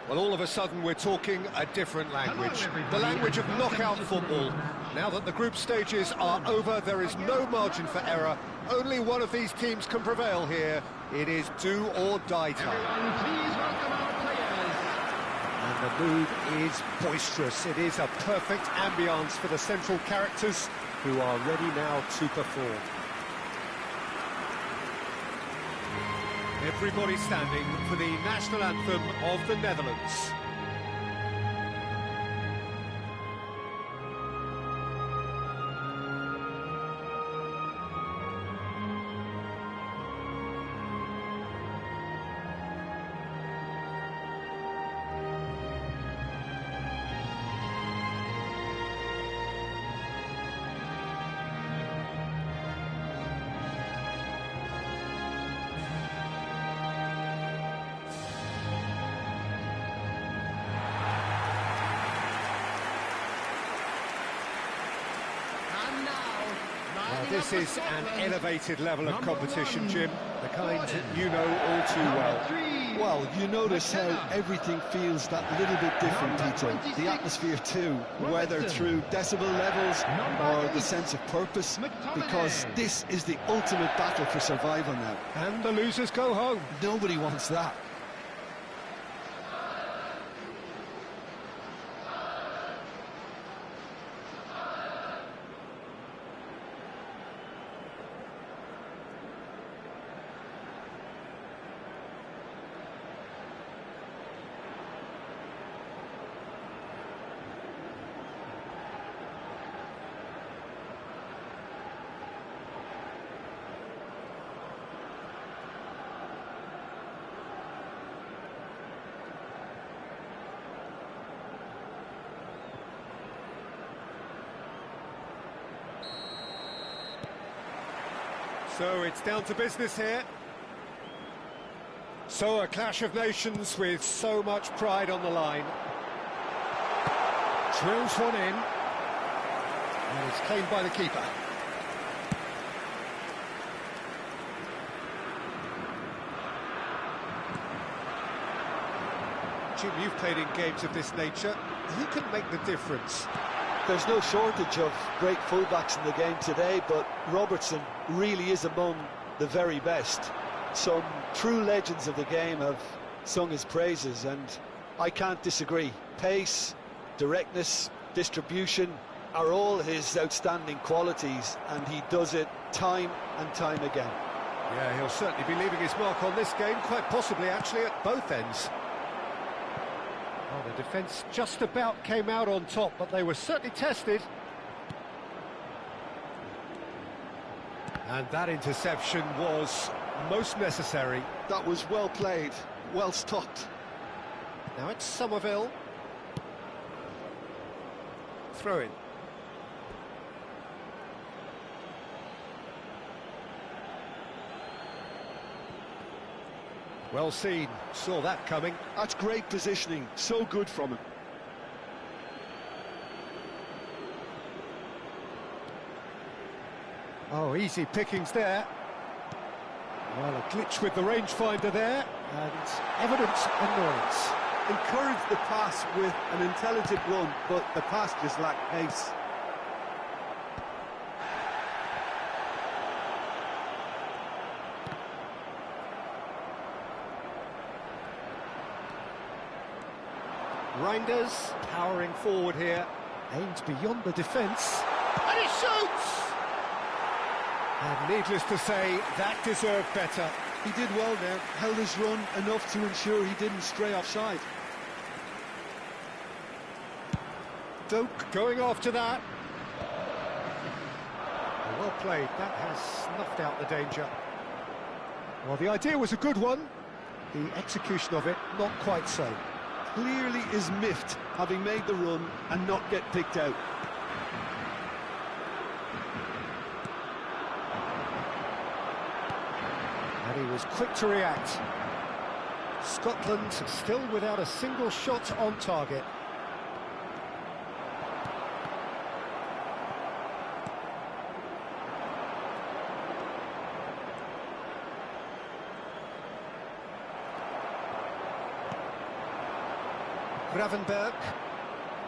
Well, all of a sudden we're talking a different language, the language of knockout football. Now that the group stages are over, there is no margin for error. Only one of these teams can prevail here. It is do or die time. Please welcome our players. And the mood is boisterous. It is a perfect ambience for the central characters who are ready now to perform. Everybody standing for the national anthem of the Netherlands. This is an elevated level of competition, Jim, the kind you know all too well. Well, you notice how everything feels that little bit different, Peter. The atmosphere too, whether through decibel levels or the sense of purpose, because this is the ultimate battle for survival now. And the losers go home. Nobody wants that. So it's down to business here. So a clash of nations with so much pride on the line. Drills one in. And it's claimed by the keeper. Jim, you've played in games of this nature. Who can make the difference? There's no shortage of great fullbacks in the game today, but Robertson really is among the very best. Some true legends of the game have sung his praises, and I can't disagree. Pace, directness, distribution are all his outstanding qualities, and he does it time and time again. Yeah, he'll certainly be leaving his mark on this game, quite possibly actually at both ends. Oh, the defence just about came out on top, but they were certainly tested. And that interception was most necessary. That was well played, well stopped. Now it's Somerville. Throw in. Well seen, saw that coming. That's great positioning, so good from him. Oh, easy pickings there. Well, a glitch with the rangefinder there, and evident annoyance. Encouraged the pass with an intelligent run, but the pass just lacked pace. Reinders powering forward here, aims beyond the defence, and he shoots! And needless to say, that deserved better. He did well there, held his run enough to ensure he didn't stray offside. Doak going after that. Well played, that has snuffed out the danger. Well, the idea was a good one, the execution of it not quite so. Clearly is miffed, having made the run and not get picked out. And he was quick to react. Scotland still without a single shot on target. Gravenberg,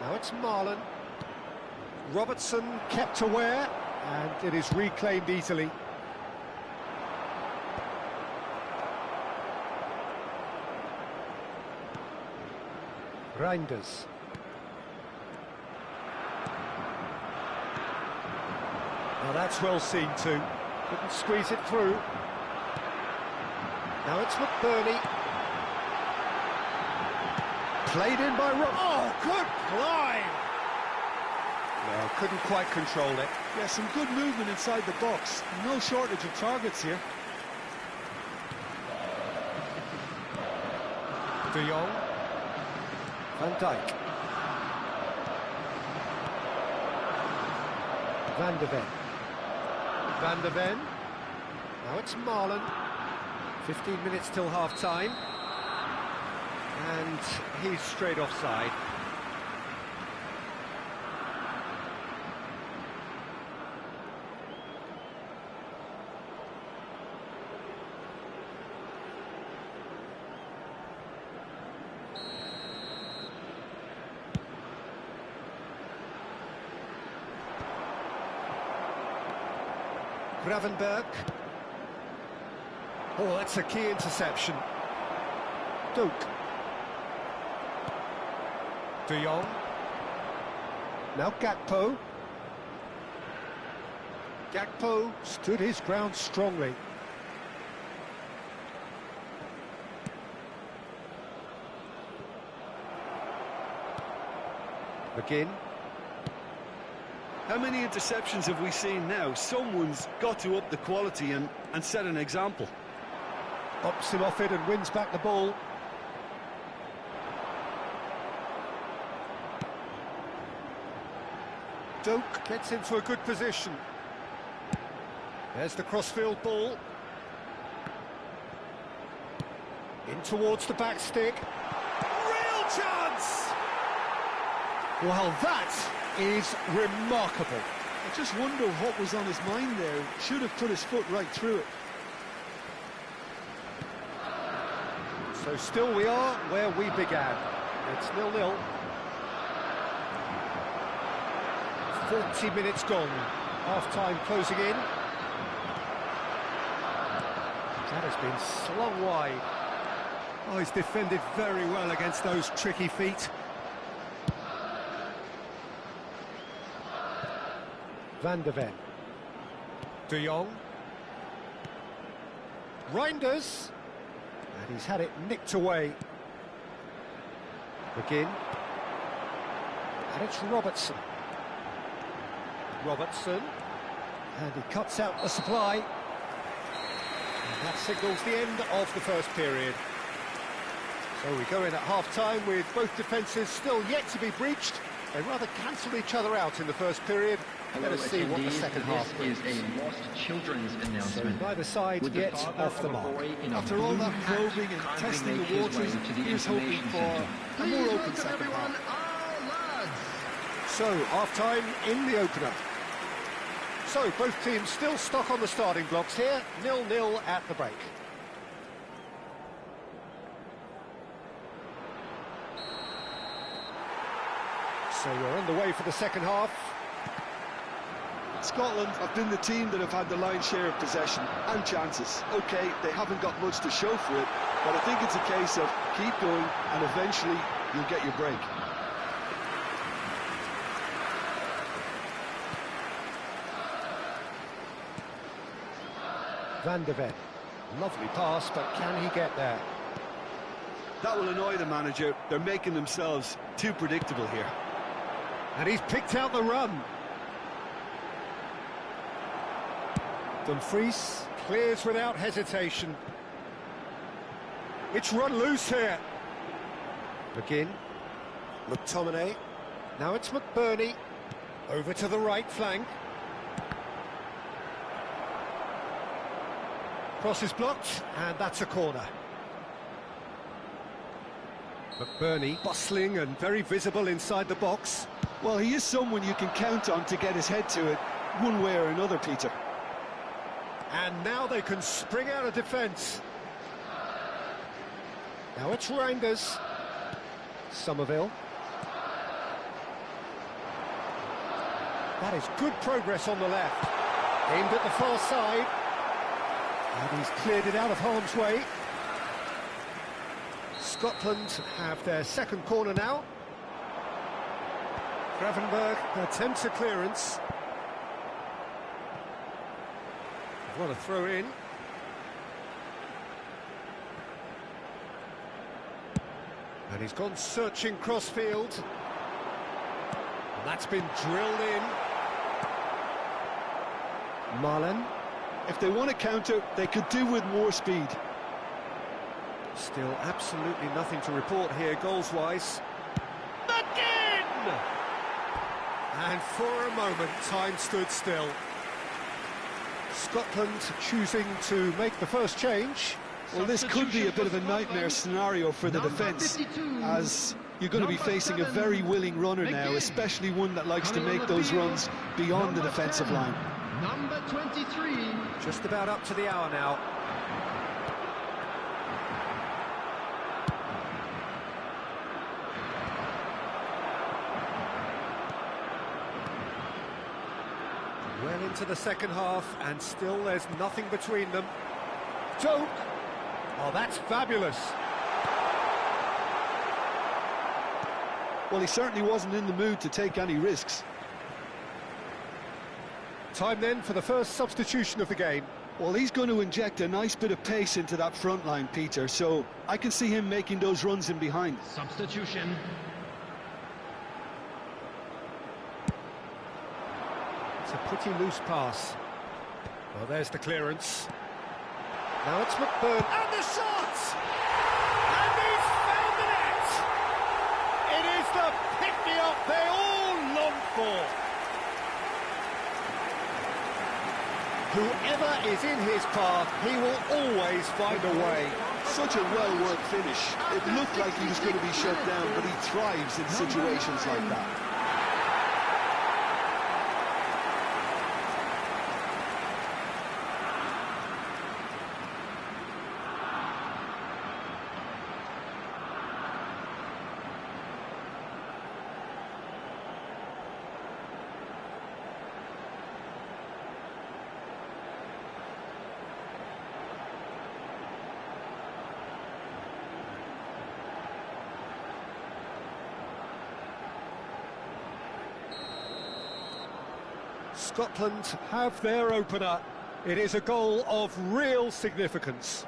now it's Marlon. Robertson kept aware, and it is reclaimed easily. Reinders. Now that's well seen too. Couldn't squeeze it through. Now it's McBurney. Played in by Rob. Oh, good climb! No, couldn't quite control it. Yeah, some good movement inside the box. No shortage of targets here. De Jong. Van Dijk. Van de Ven. Van de Ven. Now it's Marlon. 15 minutes till half-time. And he's straight offside. Gravenberg. Oh, that's a key interception. Doak. De Jong. Now Gakpo. Gakpo stood his ground strongly. McGinn. How many interceptions have we seen now? Someone's got to up the quality and set an example. Bops him off it and wins back the ball. Doak gets into a good position. There's the crossfield ball. In towards the back stick. Real chance! Well, that is remarkable. I just wonder what was on his mind there. Should have put his foot right through it. So still we are where we began. It's 0-0. 40 minutes gone. Half-time closing in. That has been slung wide. Oh, he's defended very well against those tricky feet. Van de Ven. De Jong. Reinders. And he's had it nicked away. McGinn. And it's Robertson. Robertson. And he cuts out the supply. And that signals the end of the first period. So we go in at half-time with both defences still yet to be breached. They rather cancelled each other out in the first period. Let us see what the second half brings. This is a lost children's announcement. So neither side yet off the mark. After all that probing and testing the waters, here's hoping for a more open second half. So, half-time in the opener. So, both teams still stuck on the starting blocks here. 0-0 at the break. So we're on the way for the second half. Scotland have been the team that have had the lion's share of possession and chances. OK, they haven't got much to show for it, but I think it's a case of keep going and eventually you'll get your break. Van de Ven. Lovely pass, but can he get there? That will annoy the manager. They're making themselves too predictable here. And he's picked out the run. Dumfries clears without hesitation. It's run loose here. McGinn. McTominay. Now it's McBurney. Over to the right flank. Cross is blocked, and that's a corner. McBurney bustling and very visible inside the box. Well, he is someone you can count on to get his head to it, one way or another, Peter. And now they can spring out of defence. Now it's Reinders. Somerville. That is good progress on the left. Aimed at the far side. And he's cleared it out of harm's way. Scotland have their second corner now. Gravenberg attempts a clearance. What a throw in. And he's gone searching crossfield. And that's been drilled in. Marlen. If they want to counter, they could do with more speed. Still absolutely nothing to report here goals-wise. McGinn! And for a moment, time stood still. Scotland choosing to make the first change. Well, this could be a bit of a nightmare scenario for the defence, as you're going to be facing a very willing runner now, especially one that likes to make those runs beyond the defensive line. Number 23. Just about up to the hour now. Well into the second half, and still there's nothing between them. Joke! Oh, that's fabulous. Well, he certainly wasn't in the mood to take any risks. Time then for the first substitution of the game. Well, he's going to inject a nice bit of pace into that front line, Peter, so I can see him making those runs in behind. Substitution. It's a pretty loose pass. Well, there's the clearance. Now it's McBurn. And the shot! And he's found the net! It is the pick-me-up they all long for. Whoever is in his path, he will always find a way. Such a well-worked finish. It looked like he was going to be shut down, but he thrives in situations like that. Scotland have their opener. It is a goal of real significance.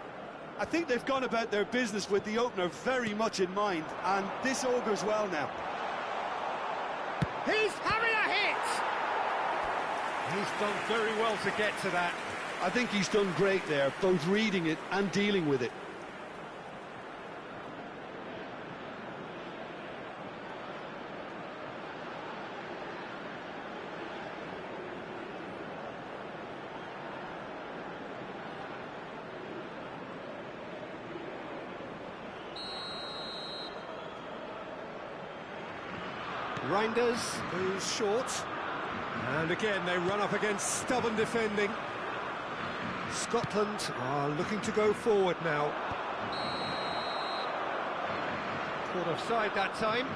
I think they've gone about their business with the opener very much in mind, and this augurs well now. He's having a hit! He's done very well to get to that. I think he's done great there, both reading it and dealing with it. Reinders, who's short. And again, they run up against stubborn defending. Scotland are looking to go forward now. Caught offside that time.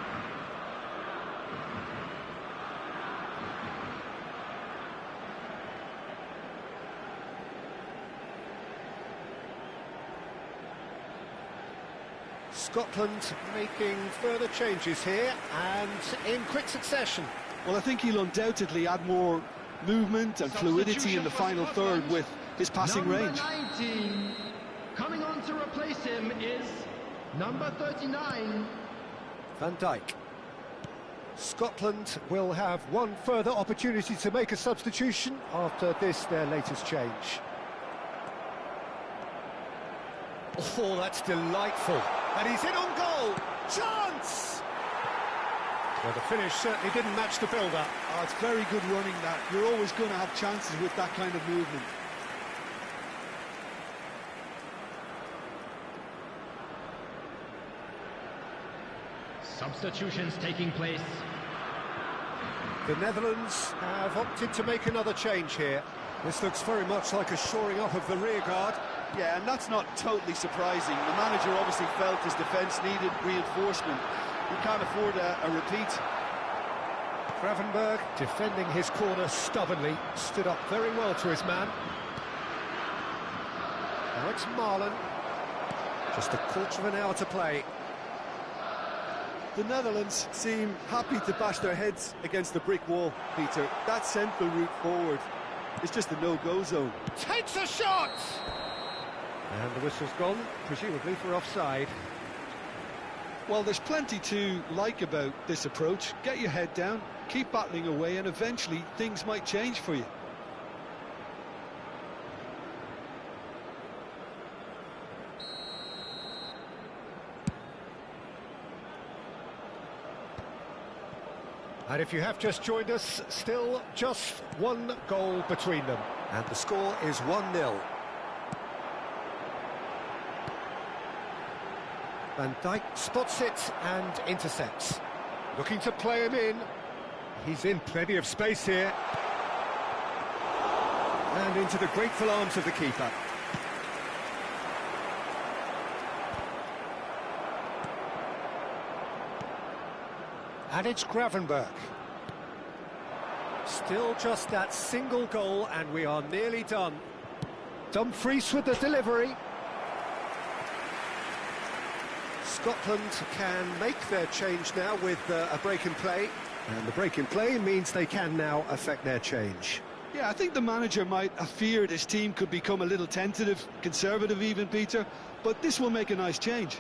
Scotland making further changes here, and in quick succession. Well, I think he'll undoubtedly add more movement and fluidity in the final third with his passing range. Number 19, coming on to replace him is number 39. Van Dijk. Scotland will have one further opportunity to make a substitution after this, their latest change. Oh, that's delightful. And he's in on goal. Chance! Well, the finish certainly didn't match the build-up. Oh, it's very good running, that. You're always going to have chances with that kind of movement. Substitutions taking place. The Netherlands have opted to make another change here. This looks very much like a shoring up of the rear guard. Yeah, and that's not totally surprising. The manager obviously felt his defence needed reinforcement. He can't afford a repeat. Gravenberg, defending his corner stubbornly, stood up very well to his man. Now it's Marlon. Just a quarter of an hour to play. The Netherlands seem happy to bash their heads against the brick wall, Peter. That central route forward is just a no-go zone. Takes a shot! And the whistle's gone, presumably for offside. Well, there's plenty to like about this approach. Get your head down, keep battling away, and eventually things might change for you. And if you have just joined us, still just one goal between them. And the score is 1-0. Van Dijk spots it and intercepts. Looking to play him in. He's in plenty of space here. And into the grateful arms of the keeper. And it's Gravenberg. Still just that single goal, and we are nearly done. Dumfries with the delivery. Scotland can make their change now with a break in play, and the break in play means they can now affect their change. Yeah, I think the manager might have feared his team could become a little tentative, conservative even, Peter, but this will make a nice change.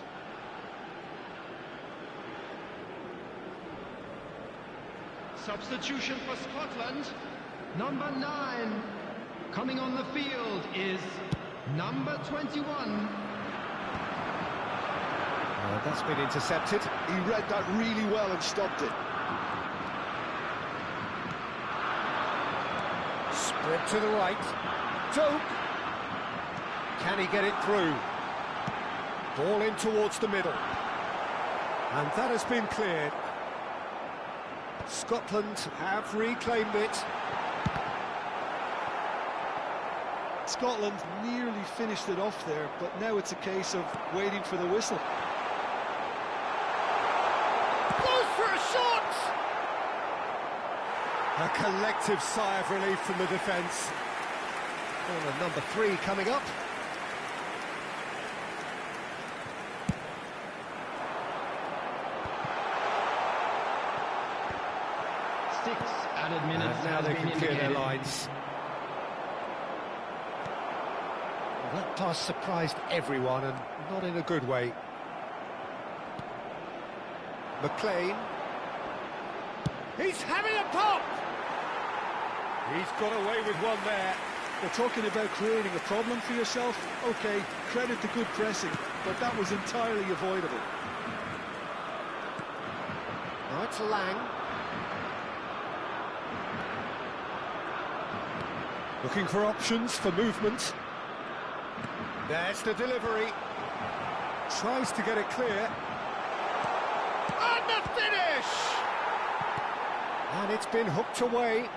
Substitution for Scotland. Number 9. Coming on the field is number 21. That's been intercepted. He read that really well and stopped it. Sprint to the right. Doak. Can he get it through? Ball in towards the middle. And that has been cleared. Scotland have reclaimed it. Scotland nearly finished it off there, but now it's a case of waiting for the whistle. Goes for a shot! A collective sigh of relief from the defence. Corner number 3 coming up. Added minutes. And now they can clear their lines. Well, that pass surprised everyone, and not in a good way. McLean. He's having a pop! He's got away with one there. They're talking about creating a problem for yourself. OK, credit to good pressing, but that was entirely avoidable. Now it's Lang. Looking for options for movement. There's the delivery. Tries to get it clear. And the finish! And it's been hooked away.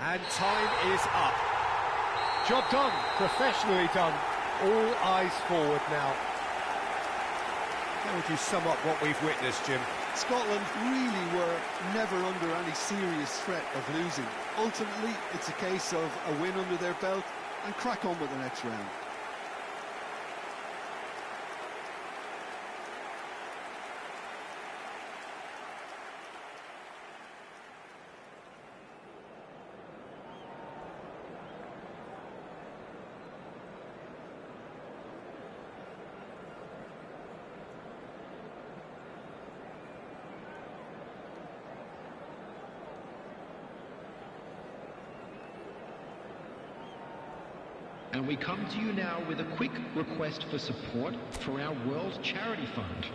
And time is up. Job done, professionally done. All eyes forward now. How would you sum up what we've witnessed, Jim? Scotland really were never under any serious threat of losing. Ultimately, it's a case of a win under their belt and crack on with the next round. And we come to you now with a quick request for support for our World Charity Fund.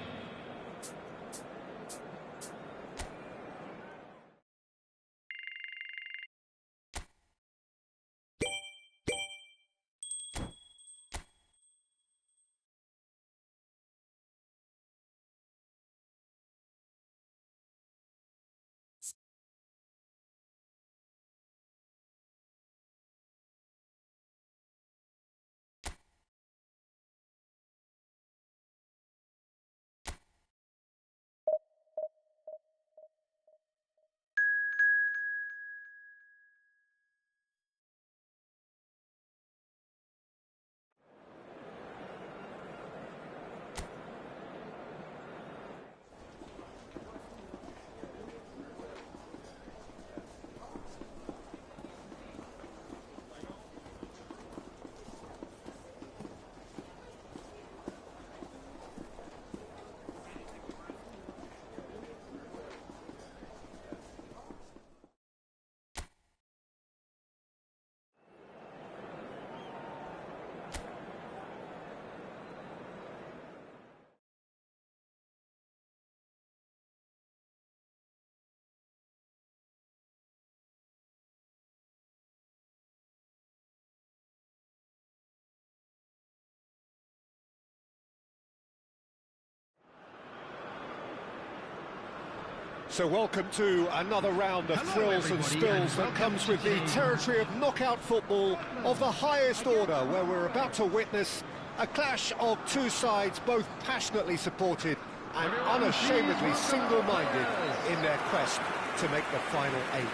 So welcome to another round of thrills and spills that comes with the territory of knockout football of the highest order, where we're about to witness a clash of two sides, both passionately supported and unashamedly single-minded in their quest to make the final 8.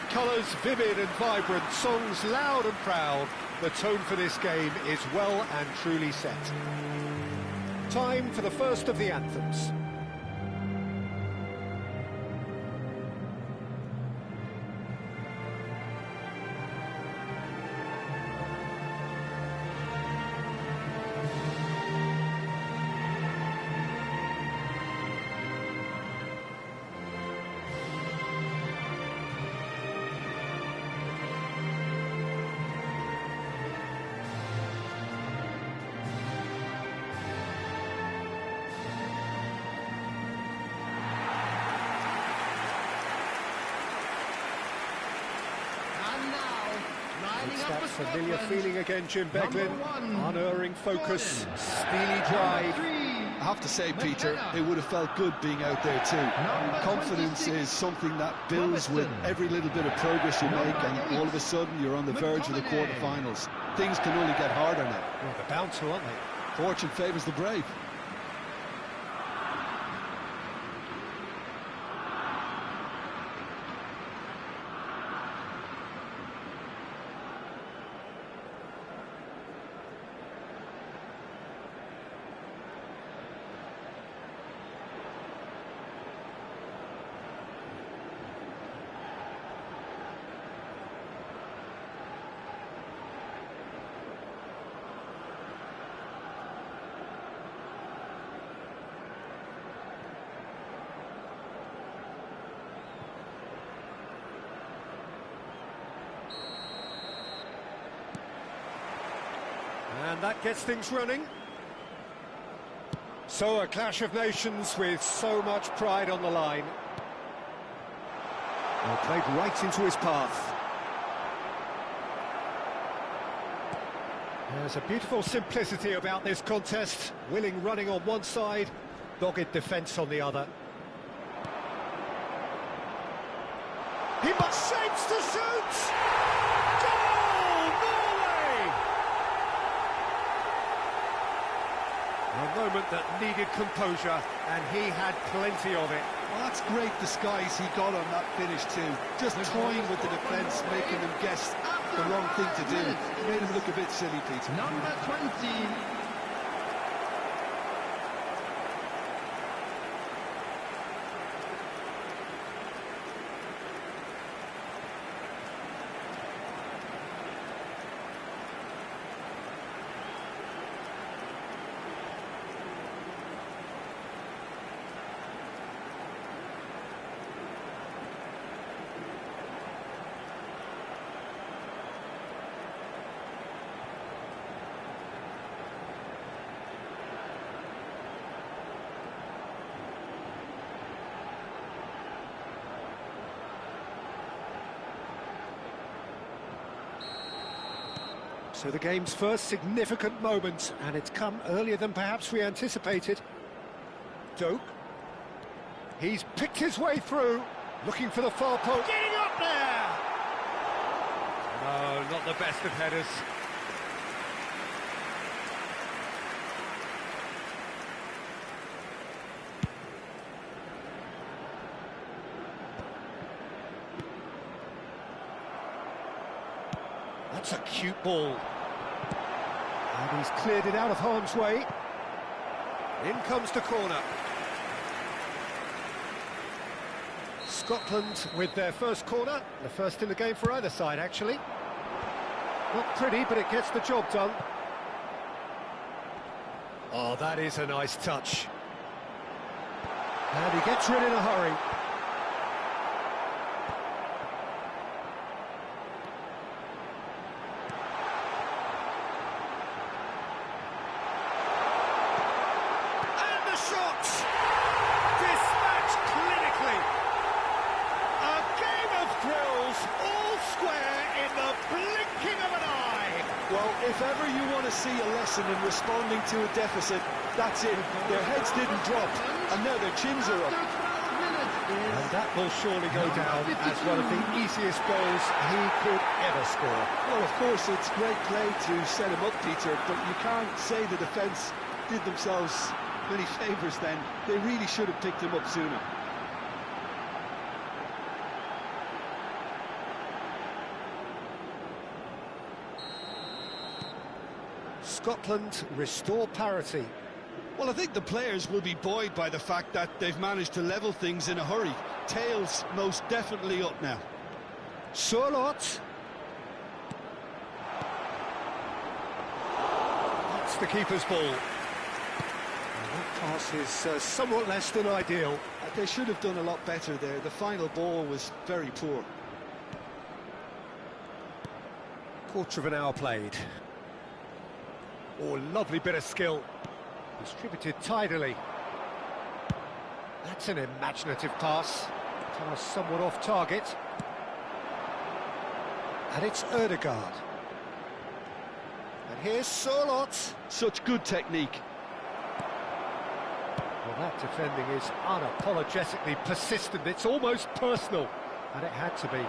Colours vivid and vibrant, songs loud and proud. The tone for this game is well and truly set. Time for the first of the anthems. It's that familiar feeling again, Jim Beglin. Unerring focus, steely drive. I have to say, Peter, it would have felt good being out there too. Confidence is something that builds with every little bit of progress you make, and all of a sudden you're on the verge of the quarterfinals. Things can only get harder now. Well, they're bound to, aren't they? Fortune favours the brave. And that gets things running. So a clash of nations with so much pride on the line. Well, played right into his path. There's a beautiful simplicity about this contest. Willing running on one side, dogged defence on the other. He must shapes to shoot! Goal! Norway! A moment that needed composure, and he had plenty of it. Well, that's great disguise he got on that finish too. Just toying with the defence, making them guess the wrong thing to do. Made him look a bit silly, Peter. Number 20. So the game's first significant moment, and it's come earlier than perhaps we anticipated. Doak. He's picked his way through, looking for the far post. Getting up there! No, not the best of headers. That's a cute ball. And he's cleared it out of harm's way. In comes the corner. Scotland with their first corner. The first in the game for either side, actually. Not pretty, but it gets the job done. Oh, that is a nice touch. And he gets rid in a hurry. Well, if ever you want to see a lesson in responding to a deficit, that's it. Their heads didn't drop, and now their chins are up. And that will surely go down as one of the easiest goals he could ever score. Well, of course, it's great play to set him up, Peter, but you can't say the defence did themselves many favours then. They really should have picked him up sooner. Scotland restore parity. Well, I think the players will be buoyed by the fact that they've managed to level things in a hurry. Tails most definitely up now. Surlot. That's the keeper's ball. And that pass is somewhat less than ideal. They should have done a lot better there. The final ball was very poor. Quarter of an hour played. Oh, lovely bit of skill. Distributed tidily. That's an imaginative pass. Pass somewhat off target. And it's Erdegaard. And here's Surlot. Such good technique. Well, that defending is unapologetically persistent. It's almost personal. And it had to be.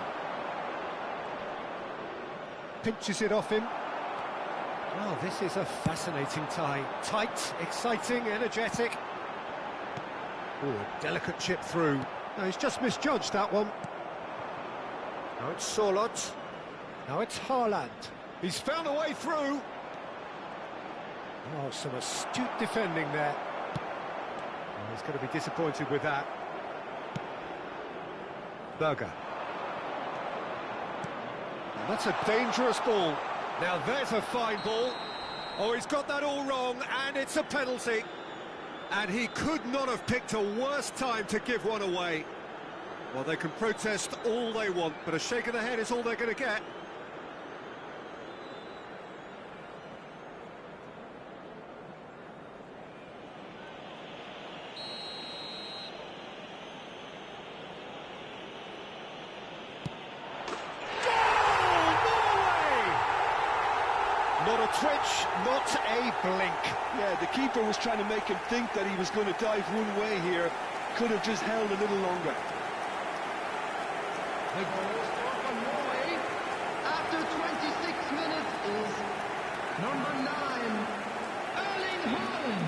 Pinches it off him. Well, this is a fascinating tie. Tight, exciting, energetic. Oh, a delicate chip through. No, he's just misjudged that one. Now it's Surlot. Now it's Haaland. He's found a way through. Oh, some astute defending there. Oh, he's going to be disappointed with that. Berger. And that's a dangerous ball. Now there's a fine ball. Oh, he's got that all wrong, and it's a penalty. And he could not have picked a worse time to give one away. Well, they can protest all they want, but a shake of the head is all they're going to get. Not a twitch, not a blink. Yeah, the keeper was trying to make him think that he was going to dive one way here. Could have just held a little longer. The goal scored for Norway after 26 minutes is number 9, Erling Haaland.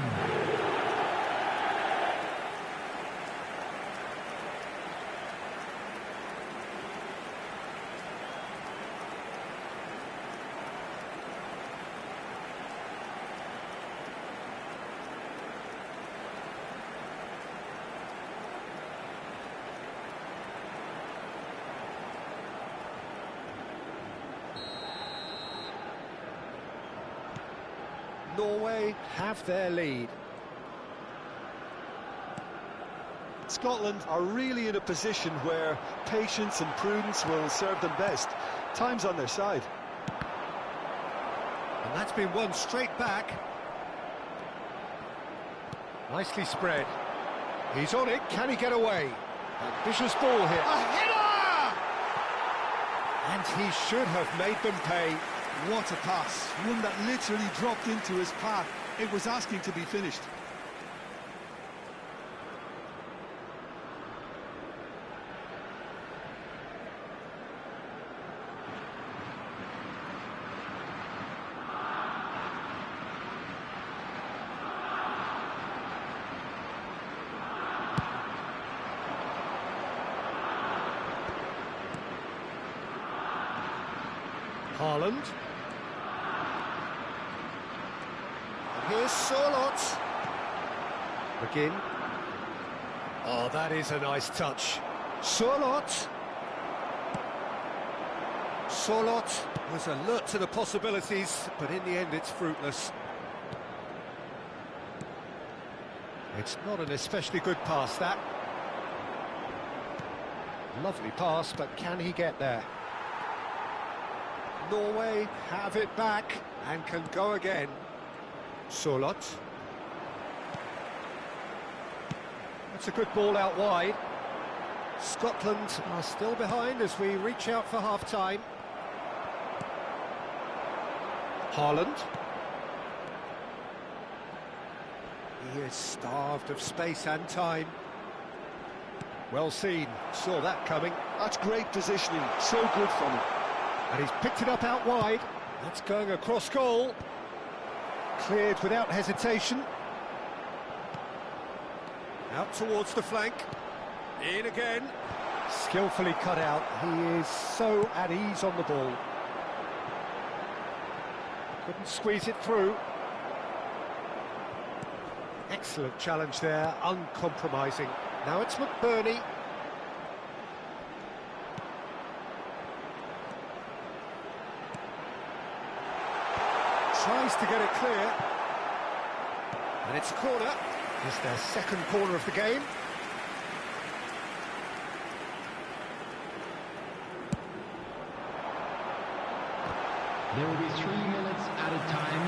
Norway have their lead. Scotland are really in a position where patience and prudence will serve them best. Time's on their side. And that's been won straight back. Nicely spread. He's on it, can he get away? Ambitious ball here. A header! And he should have made them pay. What a pass. One that literally dropped into his path. It was asking to be finished. Haaland. Here's Surlot. Begin. Oh, that is a nice touch. Surlot. Surlot was alert to the possibilities, but in the end it's fruitless. It's not an especially good pass, that. Lovely pass, but can he get there? Norway have it back and can go again. Surlot. That's a good ball out wide. Scotland are still behind as we reach out for half-time. Haaland. He is starved of space and time. Well seen, saw that coming. That's great positioning, so good from him. And he's picked it up out wide. That's going across goal. Cleared without hesitation. Out towards the flank. In again. Skillfully cut out. He is so at ease on the ball. Couldn't squeeze it through. Excellent challenge there, uncompromising. Now it's McBurney. Tries to get it clear. And it's a corner. It's their second corner of the game. There will be 3 minutes added time.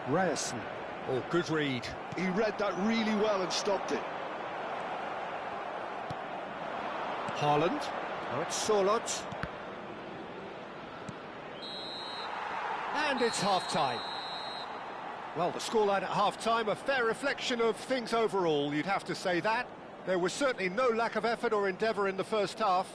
Ryerson. Oh, good read. He read that really well and stopped it. Haaland. Now it's Sorloth. And it's half-time. Well, the scoreline at half-time, a fair reflection of things overall, you'd have to say that. There was certainly no lack of effort or endeavour in the first half.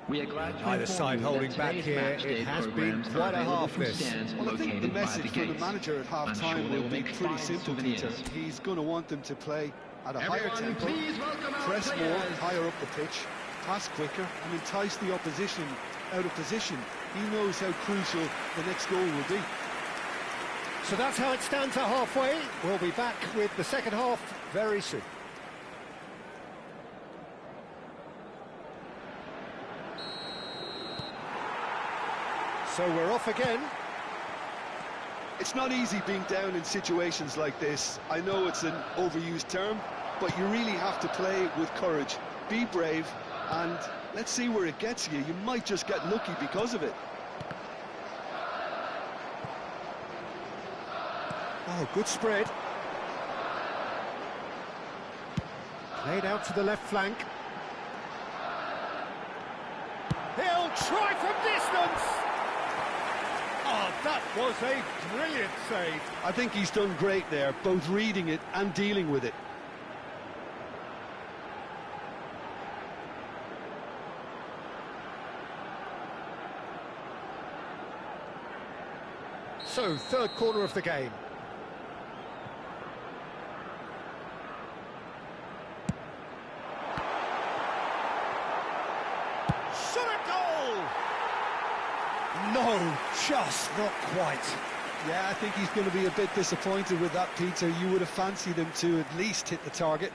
We are glad to Either inform side you holding that back today's here, match day it has been programs are quite a available half from this. stands Well, I think the located by message the from the gates. manager at I'm half-time sure they will will be make pretty fine simple, Peter. souvenirs. He's going to want them to play at a higher Everyone, tempo, please welcome our press more, players. higher up the pitch, pass quicker, and entice the opposition out of position. He knows how crucial the next goal will be. So that's how it stands at halfway. We'll be back with the second half very soon. So we're off again. It's not easy being down in situations like this. I know it's an overused term, but you really have to play with courage. Be brave, and let's see where it gets you. You might just get lucky because of it. Oh, good spread. Played out to the left flank. He'll try from distance! Oh, that was a brilliant save. I think he's done great there, both reading it and dealing with it. So, third corner of the game. Shot a goal! No, just not quite. Yeah, I think he's going to be a bit disappointed with that, Peter. You would have fancied him to at least hit the target.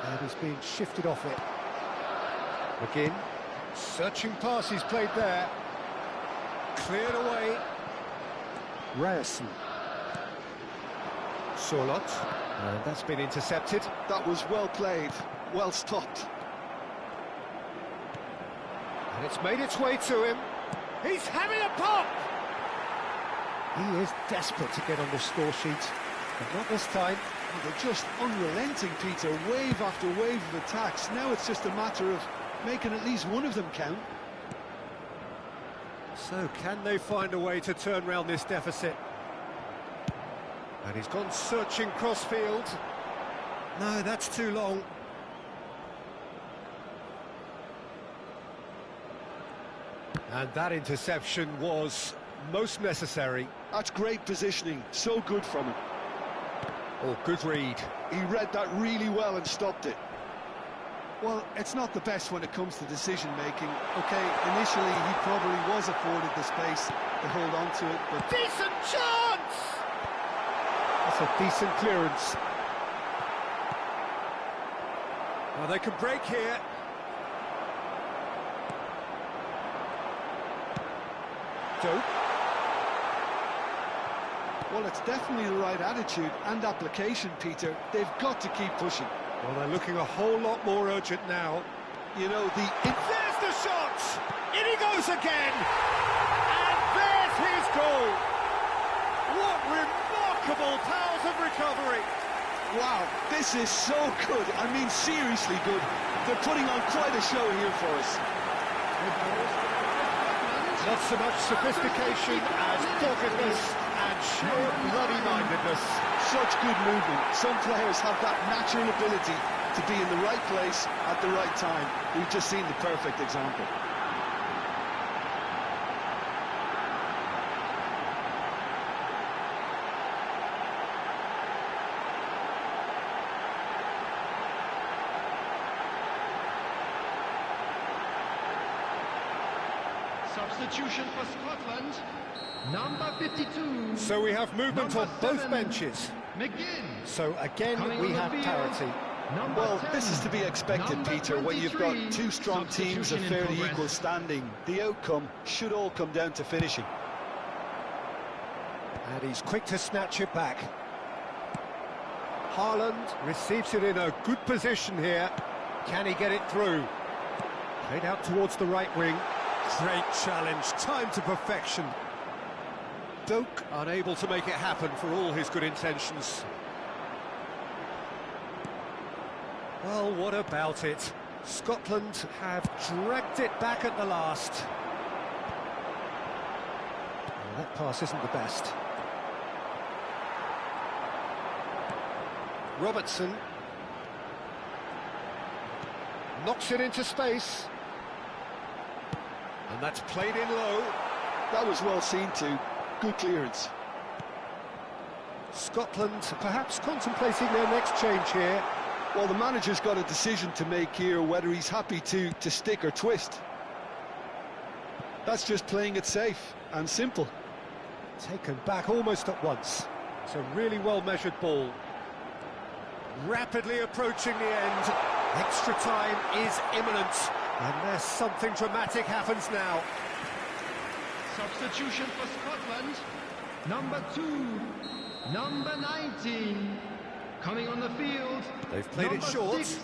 And he's being shifted off it. McGinn, searching pass he's played there. Cleared away. Ryerson. Sorloth. And that's been intercepted. That was well played, well stopped. And it's made its way to him. He's having a pop! He is desperate to get on the score sheet, but not this time. Oh, they're just unrelenting, Peter. Wave after wave of attacks. Now it's just a matter of making at least one of them count. So can they find a way to turn round this deficit? And he's gone searching crossfield. No, that's too long. And that interception was most necessary. That's great positioning, so good from him. Oh, good read. He read that really well and stopped it. Well, it's not the best when it comes to decision-making. OK, initially he probably was afforded the space to hold on to it, but... Decent chance! That's a decent clearance. Well, they can break here. Dope. Well, it's definitely the right attitude and application, Peter. They've got to keep pushing. Well, they're looking a whole lot more urgent now. You know, There's the shot! In he goes again! And there's his goal! What remarkable powers of recovery! Wow, this is so good. I mean, seriously good. They're putting on quite a show here for us. Not so much sophistication as doggedness and sheer bloody-mindedness. Such good movement. Some players have that natural ability to be in the right place at the right time. We've just seen the perfect example. Substitution for Scotland, number 52. So we have movement on both benches. McGinn. So again we have parity. Well, this is to be expected, Peter, when you've got two strong teams of fairly equal standing. The outcome should all come down to finishing. And he's quick to snatch it back. Haaland receives it in a good position here. Can he get it through? Played out towards the right wing. Great challenge, time to perfection. Doak unable to make it happen for all his good intentions. Well, what about it? Scotland have dragged it back at the last. Well, that pass isn't the best. Robertson knocks it into space. And that's played in low. That was well seen too. Good clearance. Scotland perhaps contemplating their next change here. Well, the manager's got a decision to make here, whether he's happy to stick or twist. That's just playing it safe and simple. Taken back almost at once. It's a really well-measured ball. Rapidly approaching the end. Extra time is imminent. Unless something dramatic happens now. Substitution for Scotland, number 2, number 19. Coming on the field, They've played it short. 6,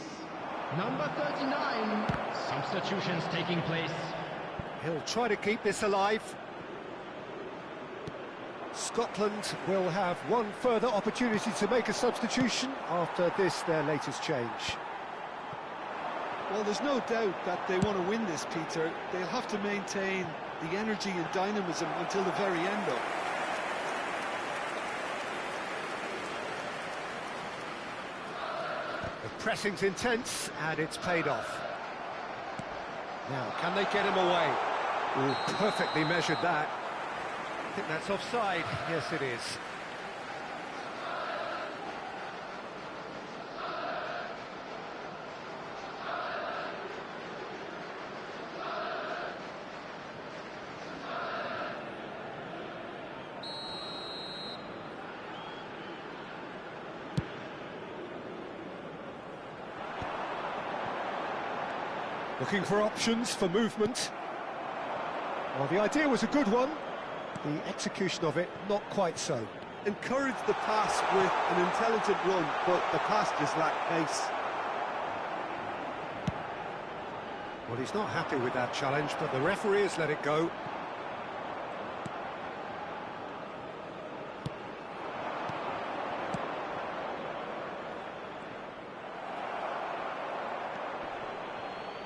number 39. Substitutions taking place. He'll try to keep this alive. Scotland will have one further opportunity to make a substitution after this, their latest change. Well, there's no doubt that they want to win this, Peter. They'll have to maintain the energy and dynamism until the very end, though. The pressing's intense, and it's paid off. Now, can they get him away? Ooh, perfectly measured that. I think that's offside. Yes, it is. Looking for options for movement. Well, the idea was a good one. The execution of it, not quite so. Encourage the pass with an intelligent run, but the pass just lacked pace. Well, he's not happy with that challenge, but the referee has let it go.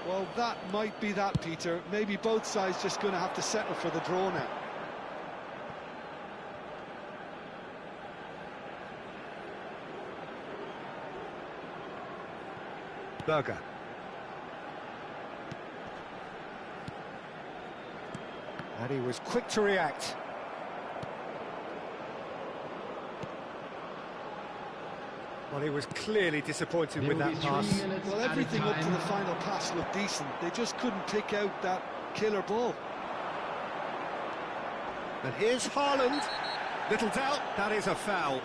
Well, that might be that, Peter. Maybe both sides just going to have to settle for the draw now. Berger. And he was quick to react. Well, he was clearly disappointed with that pass. Well, everything up to the final pass looked decent. They just couldn't pick out that killer ball. And here's Haaland. Little doubt, that is a foul.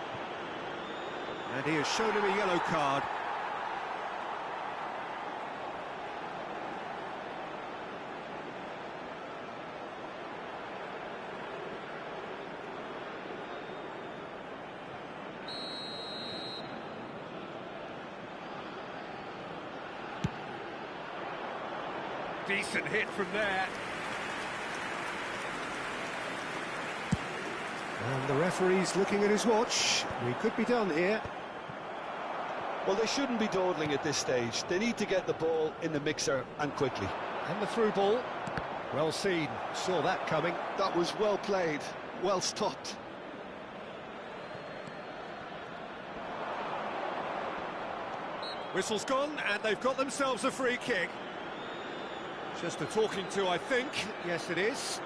And he has shown him a yellow card. Decent hit from there. And the referee's looking at his watch. We could be done here. Well, they shouldn't be dawdling at this stage. They need to get the ball in the mixer and quickly. And the through ball. Well seen. Saw that coming. That was well played, well stopped. Whistle's gone, and they've got themselves a free kick. Just a talking to, I think. Yes, it is.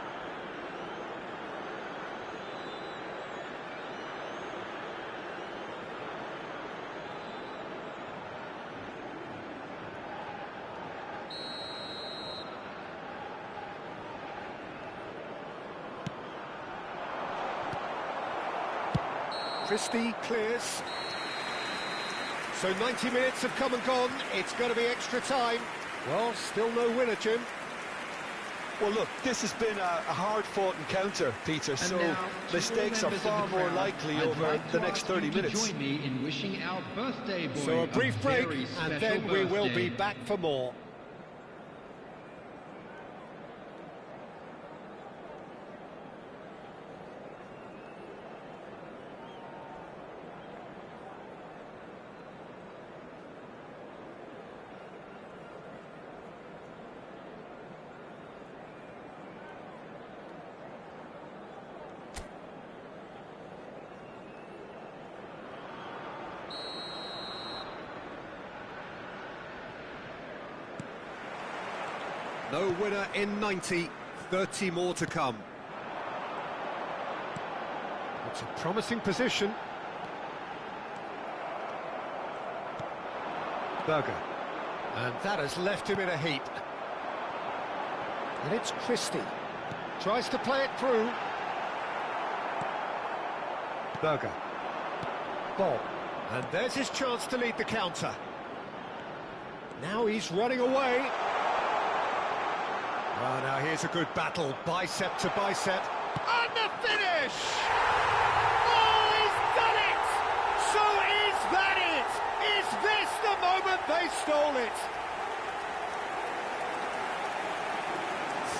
Christie clears. So 90 minutes have come and gone. It's going to be extra time. Well, still no winner, Jim. Well, look, this has been a hard-fought encounter, Peter, so mistakes are far more likely over the next 30 minutes. Join me in wishing our birthday boy So a brief break, and then we will be birthday. back for more. No winner in 90, 30 more to come. It's a promising position. Berger. And that has left him in a heap. And it's Christie. Tries to play it through. Berger. Bob. And there's his chance to lead the counter. Now he's running away. Oh, now here's a good battle, bicep to bicep. And the finish! Oh, he's done it! So is that it? Is this the moment they stole it?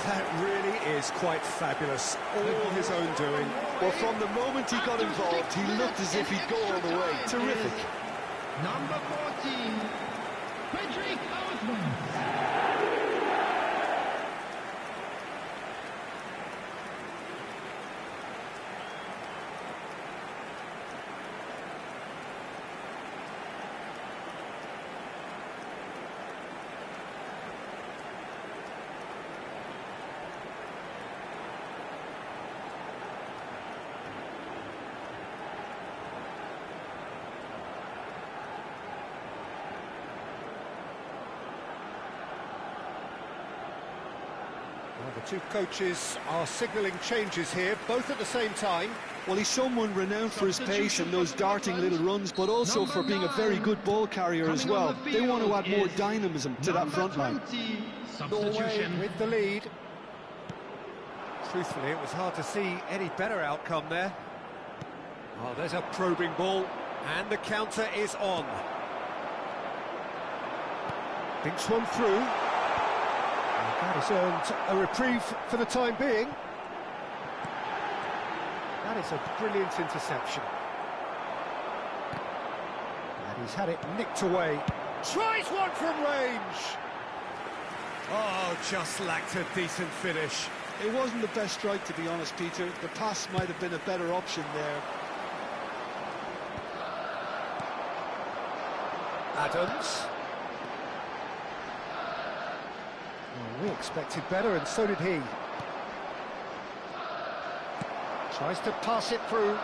That really is quite fabulous. All his own doing. Well, from the moment he got involved, he looked as if he'd go all the way. Terrific. Number 14, Frederick Osmond. Well, the two coaches are signalling changes here, both at the same time. Well, he's someone renowned for his pace and those darting little runs, but also for being a very good ball carrier as well. They want to add more dynamism to that front line. Norway with the lead. Truthfully, it was hard to see any better outcome there. Oh, there's a probing ball, and the counter is on. Thinks one through. That has earned a reprieve for the time being. That is a brilliant interception. And he's had it nicked away. Tries one from range! Oh, just lacked a decent finish. It wasn't the best strike, to be honest, Peter. The pass might have been a better option there. Adams. Well, we expected better, and so did he. Tries to pass it through.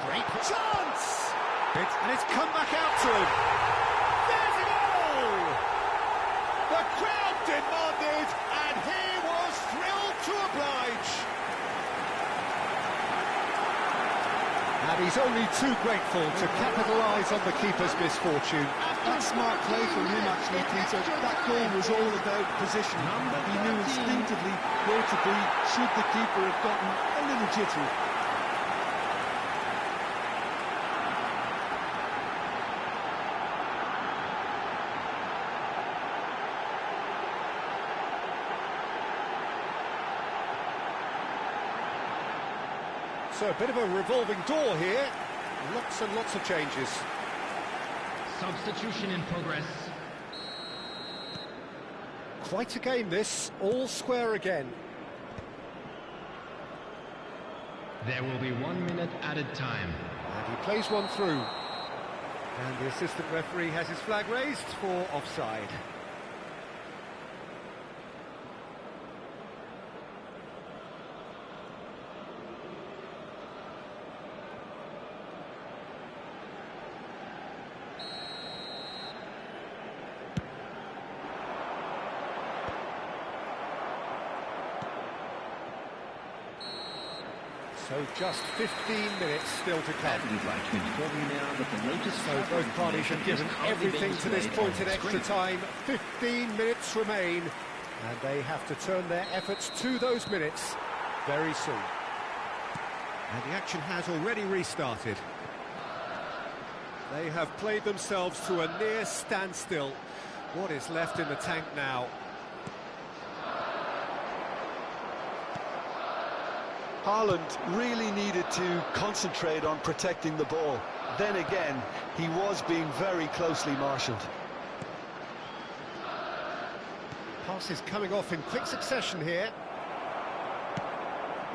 Great chance! And it's come back out to him. There's a goal! The crowd demanded, and he was thrilled to oblige. And he's only too grateful to capitalise on the keeper's misfortune. That's smart play from him, actually, Peter. That goal was all about position. He knew instinctively where to be should the keeper have gotten a little jittery. So a bit of a revolving door here. Lots and lots of changes. Substitution in progress. Quite a game this, all square again. There will be 1 minute added time. And he plays one through. And the assistant referee has his flag raised for offside. So just 15 minutes still to come. We'd like to inform you now that the latest... So both parties have given everything to this point in extra time. 15 minutes remain, and they have to turn their efforts to those minutes very soon. And the action has already restarted. They have played themselves to a near standstill. What is left in the tank now? Haaland really needed to concentrate on protecting the ball. Then again, he was being very closely marshalled. Passes coming off in quick succession here.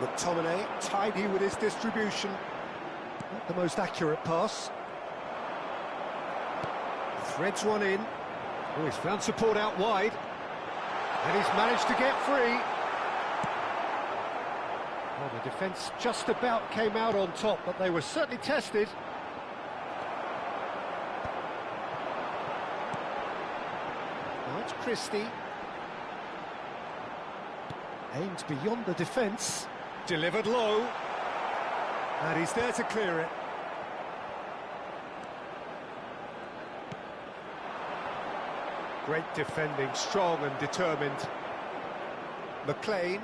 McTominay tidy with his distribution. Not the most accurate pass. Threads one in. Oh, he's found support out wide. And he's managed to get free. Well, the defence just about came out on top, but they were certainly tested. Now it's Christie. Aimed beyond the defence. Delivered low. And he's there to clear it. Great defending, strong and determined. McLean.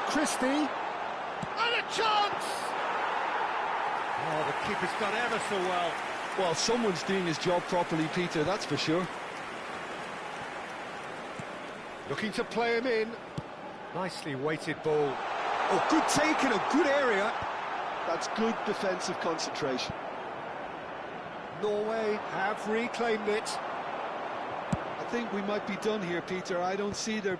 Christie. And a chance! Oh, the keeper's done ever so well. Well, someone's doing his job properly, Peter, that's for sure. Looking to play him in. Nicely weighted ball. Oh, good take in a good area. That's good defensive concentration. Norway have reclaimed it. I think we might be done here, Peter. I don't see there...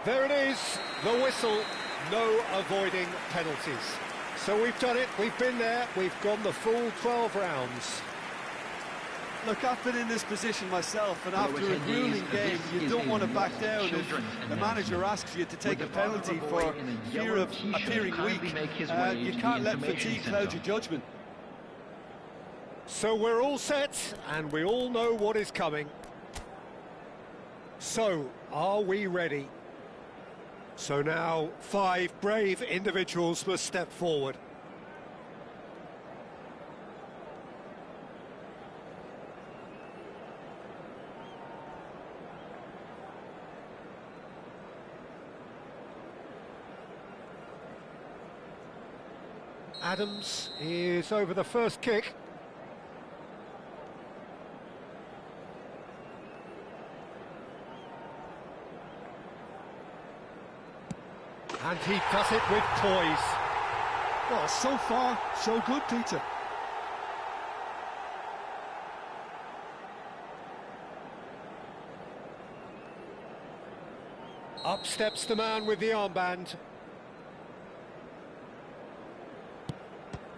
There it is, the whistle. No avoiding penalties. So we've done it, we've been there, we've gone the full 12 rounds. Look, I've been in this position myself, and after a grueling game, you don't want to back down if the manager asks you to take a penalty for fear of appearing weak. You can't let fatigue cloud your judgment. So we're all set, and we all know what is coming. So, are we ready? So now, 5 brave individuals must step forward. Adams is over the first kick. And he does it with poise. Well, so far, so good, Peter. Up steps the man with the armband.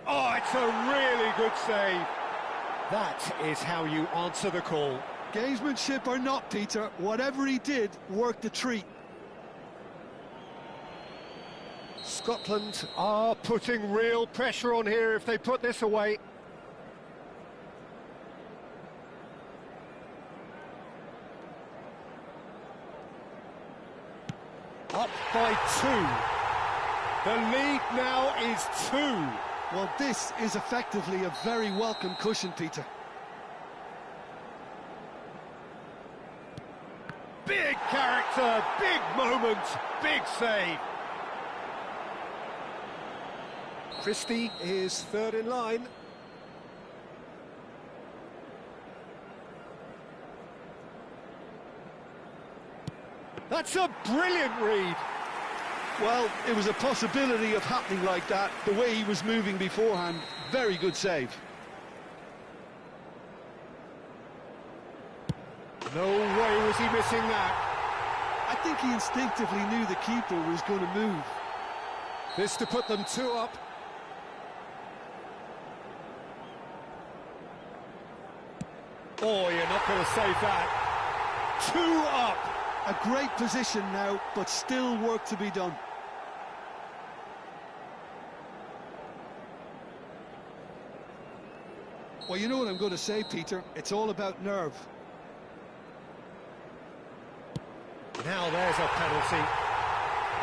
Oh, it's a really good save. That is how you answer the call. Gamesmanship or not, Peter, whatever he did worked a treat. Scotland are putting real pressure on here if they put this away. Up by 2. The lead now is 2. Well, this is effectively a very welcome cushion, Peter. Big character, big moment, big save. Christie is third in line. That's a brilliant read. Well, it was a possibility of happening like that, the way he was moving beforehand. Very good save. No way was he missing that. I think he instinctively knew the keeper was going to move. This to put them 2 up. Oh, you're not going to save that. 2 up. A great position now, but still work to be done. Well, you know what I'm going to say, Peter. It's all about nerve. Now there's a penalty.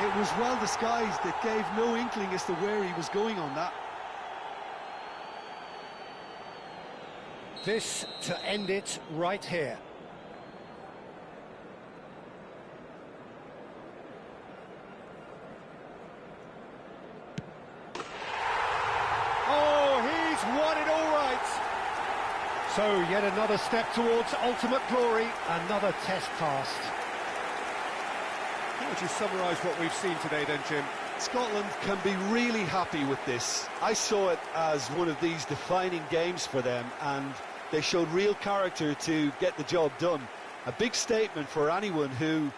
It was well disguised. It gave no inkling as to where he was going on that. This to end it right here. Oh, he's won it all right. So yet another step towards ultimate glory, another test passed. How would you summarise what we've seen today then, Jim? Scotland can be really happy with this. I saw it as one of these defining games for them, and they showed real character to get the job done. A big statement for anyone who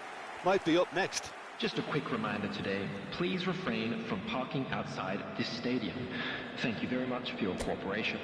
might be up next. Just a quick reminder today, please refrain from parking outside this stadium. Thank you very much for your cooperation.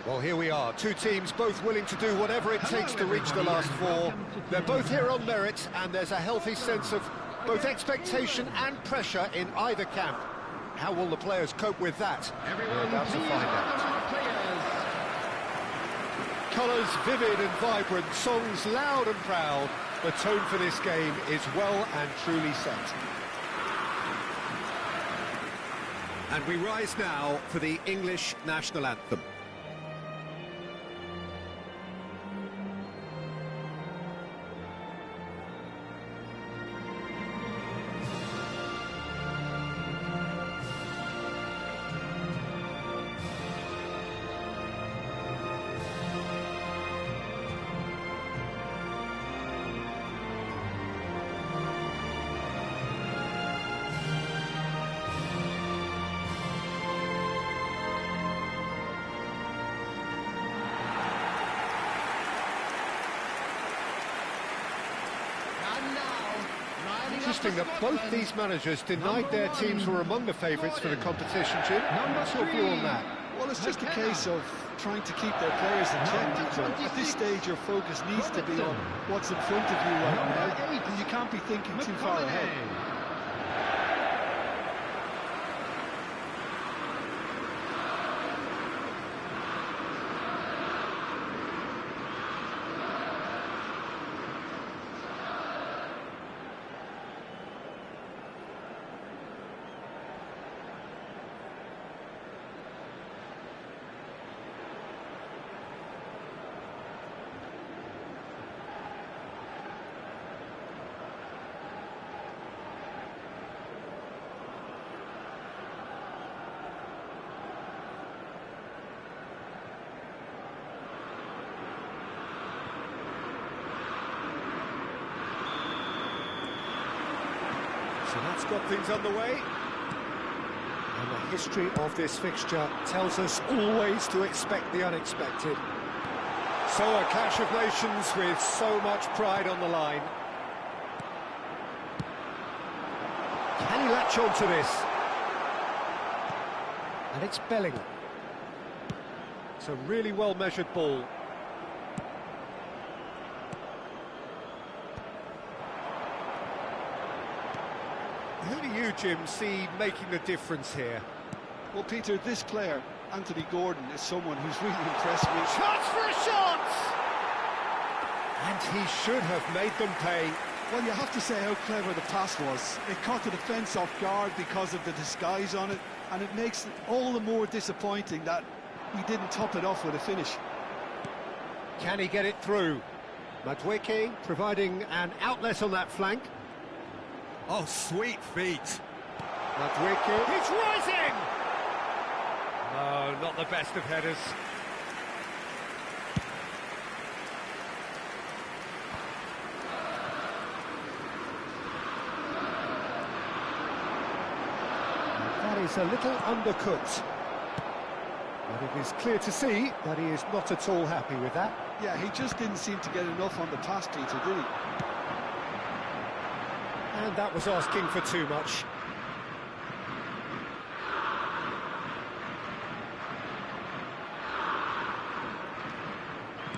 Well, here we are, 2 teams both willing to do whatever it takes to reach the last 4. They're both here on merit, and there's a healthy sense of both expectation and pressure in either camp. How will the players cope with that? We're about to find out. Colours vivid and vibrant, songs loud and proud. The tone for this game is well and truly set. And we rise now for the English national anthem. Interesting that both these managers denied their teams were among the favourites for the competition, Jim. What's your view on that? Well, it's just a case of trying to keep their players in check, Peter. At this stage, your focus needs to be on what's in front of you right now, and you can't be thinking too far ahead. got things underway. And the history of this fixture tells us always to expect the unexpected. So a clash of nations with so much pride on the line. Can he latch on to this? And it's Bellingham. It's a really well-measured ball. Who do you, Jim, see making a difference here? Well, Peter, this player, Anthony Gordon, is someone who's really impressed me. Chance for a shot! And he should have made them pay. Well, you have to say how clever the pass was. It caught the defence off guard because of the disguise on it, and it makes it all the more disappointing that he didn't top it off with a finish. Can he get it through? Madueke providing an outlet on that flank. Oh, sweet feet. Madueke. He's rising! No, not the best of headers. That is a little undercooked. But it is clear to see that he is not at all happy with that. Yeah, he just didn't seem to get enough on the pass, Peter, did he? And that was asking for too much.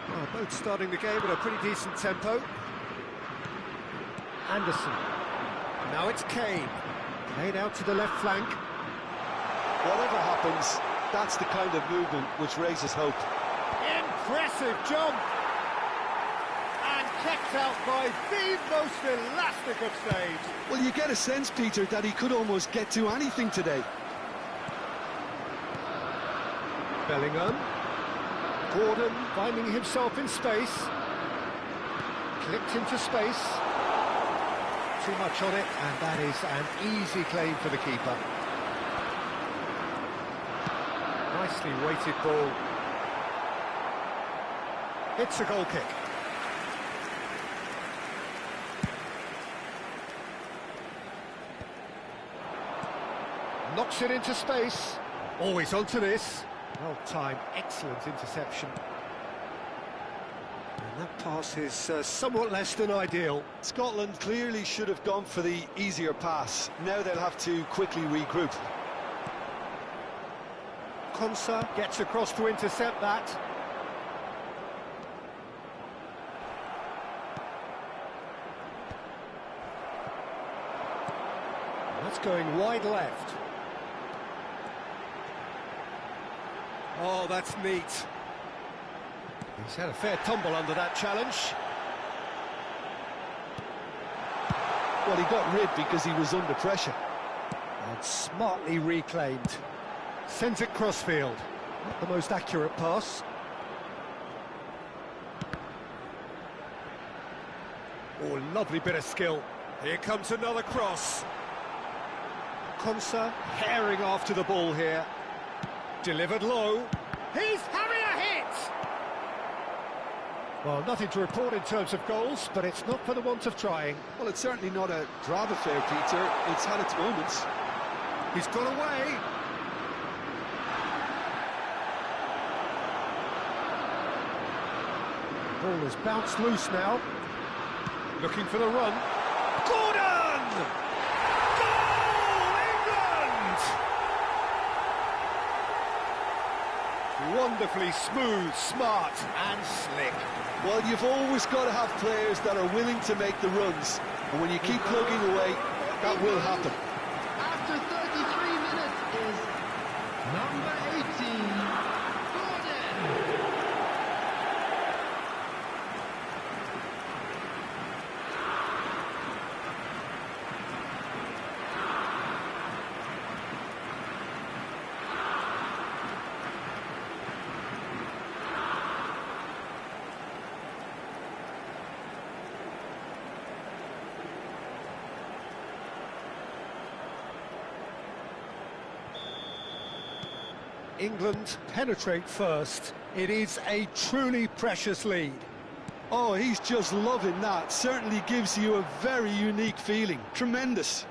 Well, both starting the game at a pretty decent tempo. Anderson. Now it's Kane. Kane out to the left flank. Whatever happens, that's the kind of movement which raises hope. Impressive jump! And kept out by the most elastic of saves. Well, you get a sense, Peter, that he could almost get to anything today. Bellingham. Gordon finding himself in space. Clipped into space. Too much on it, and that is an easy claim for the keeper. Nicely weighted ball. It's a goal kick. Knocks it into space. Always onto this. Well timed, excellent interception. And that pass is somewhat less than ideal. Scotland clearly should have gone for the easier pass. Now they'll have to quickly regroup. Konsa gets across to intercept that. That's going wide left. Oh, that's neat. He's had a fair tumble under that challenge. Well, he got rid because he was under pressure. And smartly reclaimed. Sends it crossfield. Not the most accurate pass. Oh, lovely bit of skill. Here comes another cross. Konsa herring after the ball here. Delivered low. He's having a hit! Well, nothing to report in terms of goals, but it's not for the want of trying. Well, it's certainly not a drab affair, Peter. It's had its moments. He's got away. The ball has bounced loose now. Looking for the run. Gordon! Goal, England! Wonderfully smooth, smart and slick. Well, you've always got to have players that are willing to make the runs. And when you keep plugging away, that will happen. After 33 minutes is number 18, Gordon. England penetrate first. It is a truly precious lead. Oh, he's just loving that. Certainly gives you a very unique feeling. Tremendous.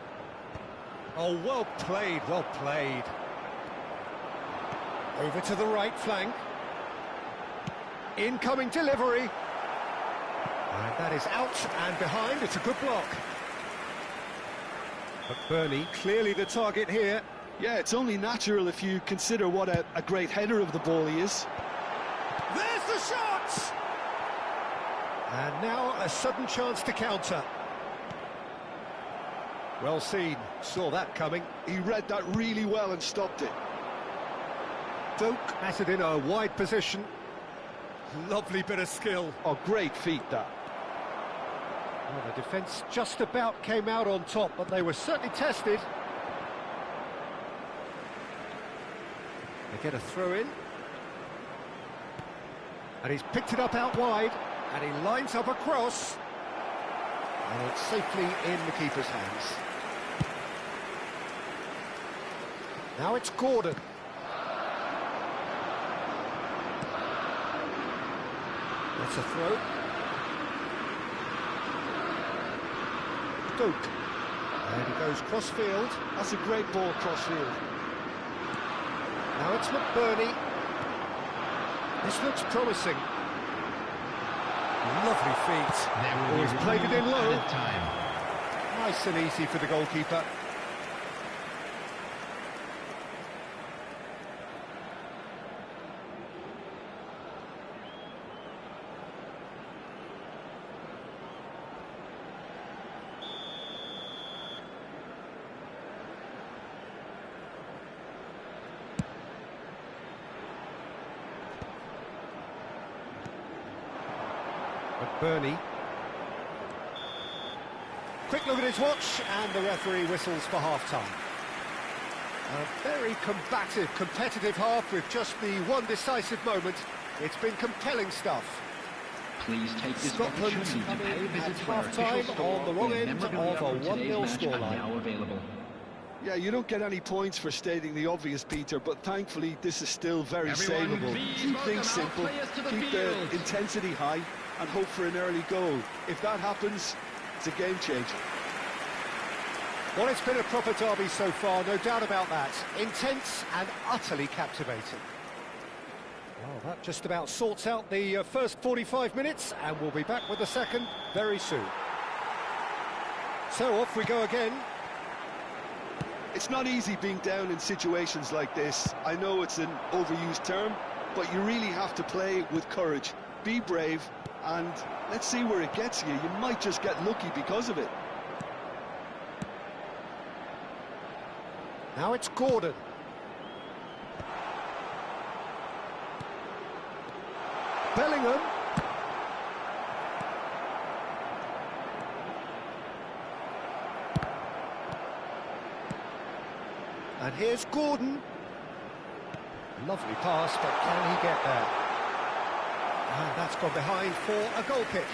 Oh, well played, well played. Over to the right flank. Incoming delivery. And that is out and behind. It's a good block. But Burnley, clearly the target here. Yeah, it's only natural if you consider what a great header of the ball he is. There's the shot! And now a sudden chance to counter. Well seen, saw that coming. He read that really well and stopped it. Doak has it in a wide position. Lovely bit of skill. Oh, great feat, that. Well, the defence just about came out on top, but they were certainly tested. They get a throw in. And he's picked it up out wide, and he lines up a cross. And it's safely in the keeper's hands. Now it's Gordon. That's a throw. Doak. And he goes cross-field. That's a great ball cross-field. Now it's McBurney. This looks promising. Lovely feet. Oh, he's played it in low. Nice and easy for the goalkeeper. Burnley. Quick look at his watch, and the referee whistles for half-time. A very combative, competitive half with just the one decisive moment. It's been compelling stuff. Please take this Scotland opportunity to pay a visit to our official half-time store on the wrong where end of memorabilia a from 1-0 today's match are scoreline. now available. Yeah, you don't get any points for stating the obvious, Peter, but thankfully this is still very savable. Keep things simple, keep the intensity high, and hope for an early goal. If that happens, it's a game changer. Well, it's been a proper derby so far, no doubt about that. Intense and utterly captivating. Well, that just about sorts out the first 45 minutes, and we'll be back with the second very soon. So off we go again. It's not easy being down in situations like this. I know it's an overused term, but you really have to play with courage. Be brave, and let's see where it gets you. You might just get lucky because of it. Now it's Gordon. Bellingham. And here's Gordon. Lovely pass, but can he get there? And that's gone behind for a goal kick.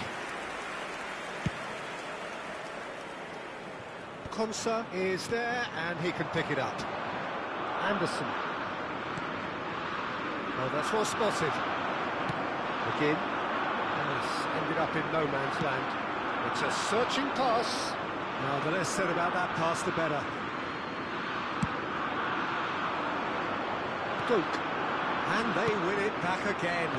Konsa is there, and he can pick it up. Anderson. Oh, that's well spotted. McGinn has ended up in no man's land. It's a searching pass. Now, the less said about that pass, the better. Doak. And they win it back again.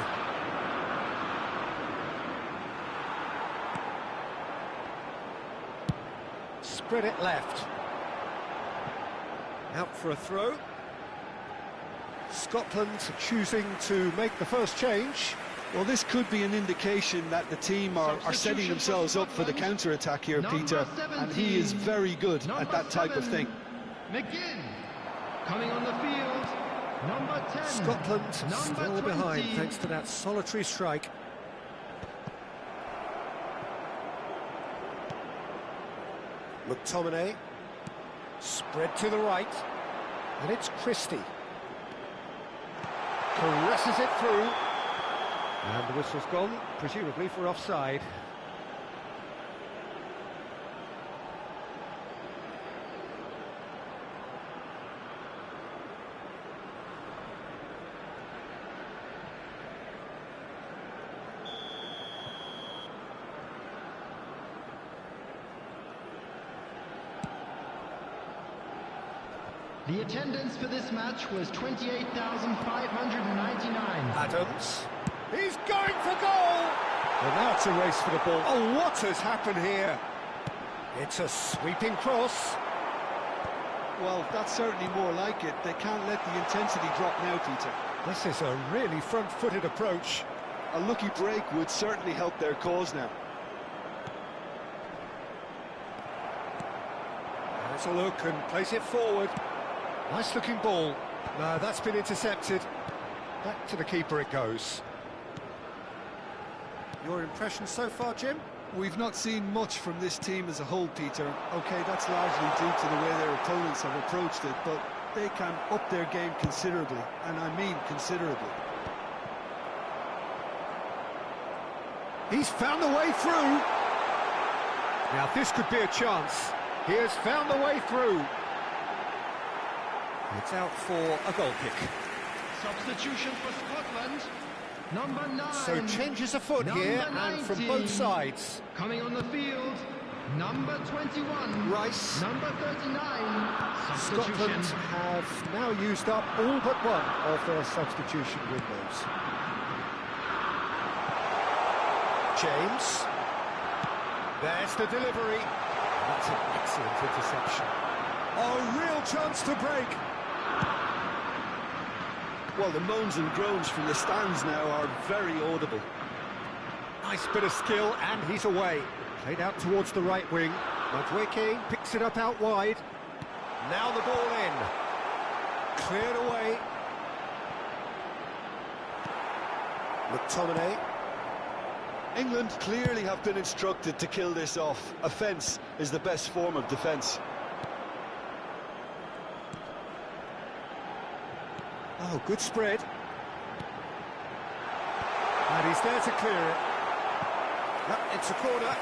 Spread it left. Out for a throw. Scotland choosing to make the first change. Well, this could be an indication that the team are setting themselves up for the counter-attack here, Peter, and he is very good at that type of thing. McGinn, coming on the field, number 10. Scotland still behind thanks to that solitary strike. McTominay, spread to the right, and it's Christie. Caresses it through, and the whistle's gone, presumably for offside. The attendance for this match was 28,599. Adams. He's going for goal! Well, now it's a race for the ball. Oh, what has happened here? It's a sweeping cross. Well, that's certainly more like it. They can't let the intensity drop now, Peter. This is a really front-footed approach. A lucky break would certainly help their cause now. Has a look and plays it forward. Nice looking ball. No, that's been intercepted. Back to the keeper it goes. Your impression so far, Jim? We've not seen much from this team as a whole, Peter. OK, that's largely due to the way their opponents have approached it, but they can up their game considerably, and I mean considerably. He's found the way through. Now, this could be a chance. He has found the way through. It's out for a goal kick. Substitution for Scotland. Number 9. So changes afoot here, and from both sides. Coming on the field, number 21. Rice. Number 39. Scotland have now used up all but one of their substitution windows. James. There's the delivery. That's an excellent interception. A real chance to break. Well, the moans and groans from the stands now are very audible. Nice bit of skill, and he's away. Played out towards the right wing. Madweke picks it up out wide. Now the ball in. Cleared away. McTominay. England clearly have been instructed to kill this off. Offence is the best form of defence. Oh, good spread. And he's there to clear it. Yep, it's a corner.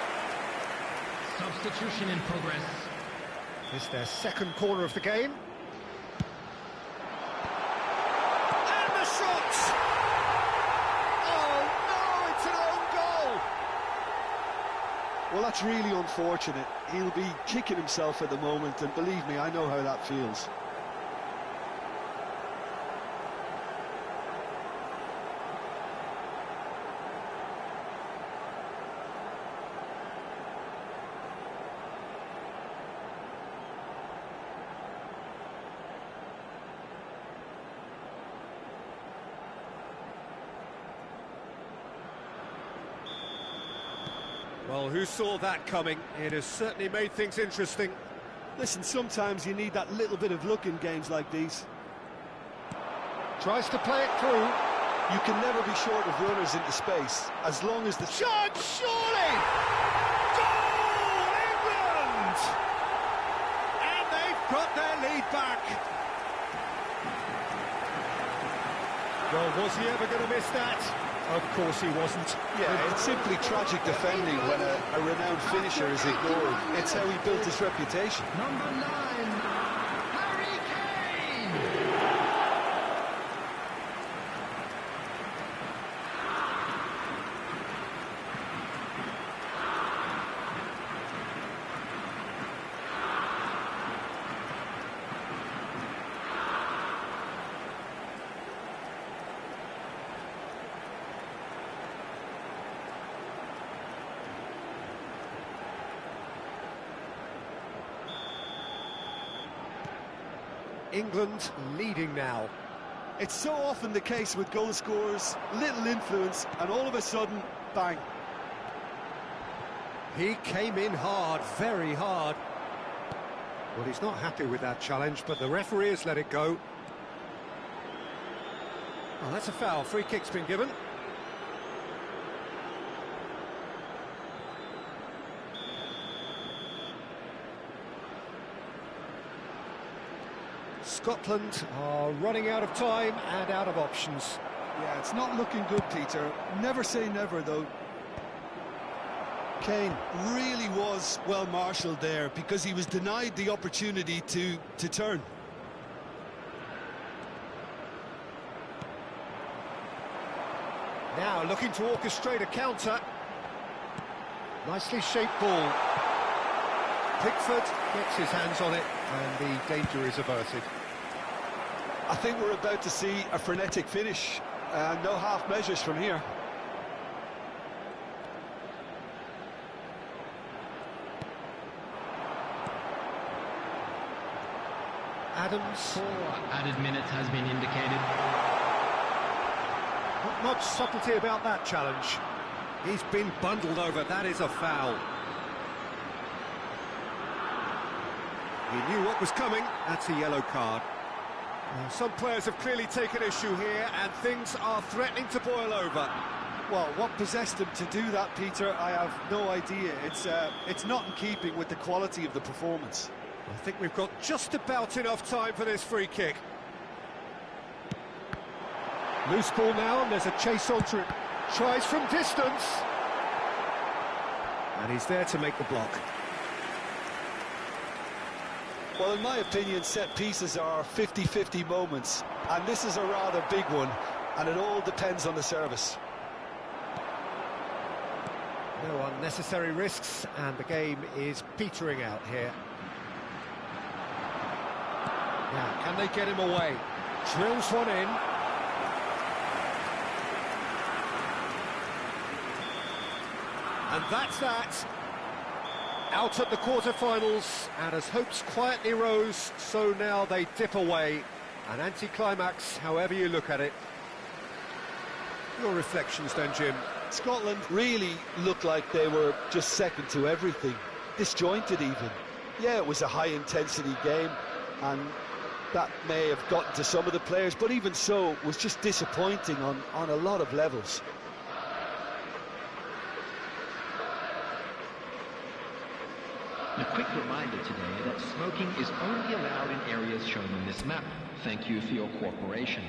Substitution in progress. It's their second corner of the game. And the shot! Oh, no, it's an own goal! Well, that's really unfortunate. He'll be kicking himself at the moment, and believe me, I know how that feels. Well, who saw that coming? It has certainly made things interesting. Listen, sometimes you need that little bit of luck in games like these. Tries to play it through. You can never be short of runners into space, as long as the... Shot, surely! Goal, England! And they've got their lead back. Well, was he ever going to miss that? Of course he wasn't. Yeah, it's simply tragic defending when a renowned finisher is ignored. It's how he built his reputation. Number 9, Harry Kane! England leading now. It's so often the case with goal scorers, little influence, and all of a sudden, bang. He came in hard, very hard. Well, he's not happy with that challenge, but the referee has let it go. Well, that's a foul. Free kick's been given. Scotland are running out of time and out of options. Yeah, it's not looking good, Peter. Never say never, though. Kane really was well marshalled there because he was denied the opportunity to turn. Now looking to orchestrate a counter. Nicely shaped ball. Pickford gets his hands on it and the danger is averted. I think we're about to see a frenetic finish. No half measures from here. Adams. 4 added minutes has been indicated. Not much subtlety about that challenge. He's been bundled over. That is a foul. He knew what was coming. That's a yellow card. Some players have clearly taken issue here, and things are threatening to boil over. Well, what possessed him to do that, Peter, I have no idea. It's not in keeping with the quality of the performance. I think we've got just about enough time for this free kick. Loose ball now, and there's a chase onto it. Tries from distance. And he's there to make the block. Well, in my opinion, set pieces are 50-50 moments, and this is a rather big one, and it all depends on the service. No unnecessary risks, and the game is petering out here. Now, can they get him away? Drills one in. And that's that. Out at the quarter-finals, and as hopes quietly rose, so now they dip away. An anticlimax, however you look at it. Your reflections then, Jim? Scotland really looked like they were just second to everything, disjointed even. Yeah, it was a high-intensity game, and that may have gotten to some of the players, but even so, it was just disappointing on a lot of levels. A quick reminder today that smoking is only allowed in areas shown on this map. Thank you for your cooperation.